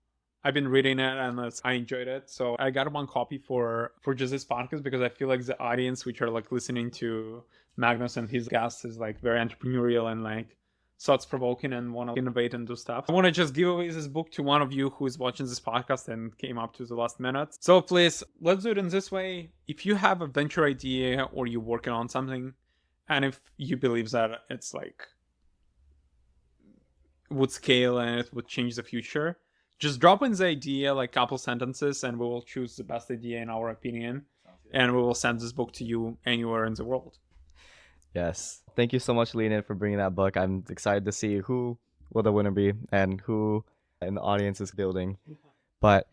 I've been reading it and I enjoyed it. So I got one copy for just this podcast because I feel like the audience which are like listening to Magnus and his guests is like very entrepreneurial and like thoughts provoking and want to innovate and do stuff. I want to just give away this book to one of you who is watching this podcast and came up to the last minute. So please, let's do it in this way. If you have a venture idea or you're working on something, and if you believe that it's like would scale and it would change the future, just drop in the idea, like couple sentences, and we will choose the best idea in our opinion, and we will send this book to you anywhere in the world. Yes. Thank you so much, Leanid, for bringing that book. I'm excited to see who will the winner be and who in the audience is building. But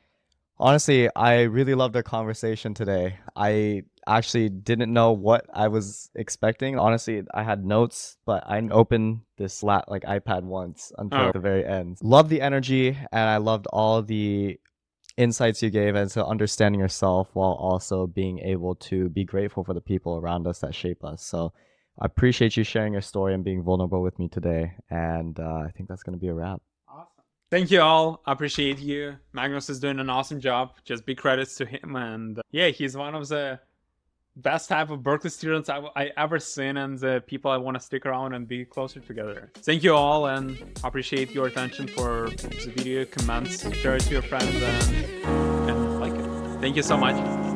honestly, I really loved our conversation today. I actually didn't know what I was expecting. Honestly, I had notes, but I didn't open this iPad once until the very end. Loved the energy, and I loved all the insights you gave into understanding yourself while also being able to be grateful for the people around us that shape us. So I appreciate you sharing your story and being vulnerable with me today. And I think that's going to be a wrap. Awesome. Thank you all. I appreciate you. Magnus is doing an awesome job. Just big credits to him. And yeah, he's one of the best type of Berkeley students I ever seen, and the people I want to stick around and be closer together. Thank you all, and appreciate your attention for the video, comments, share it to your friends, and like it. Thank you so much.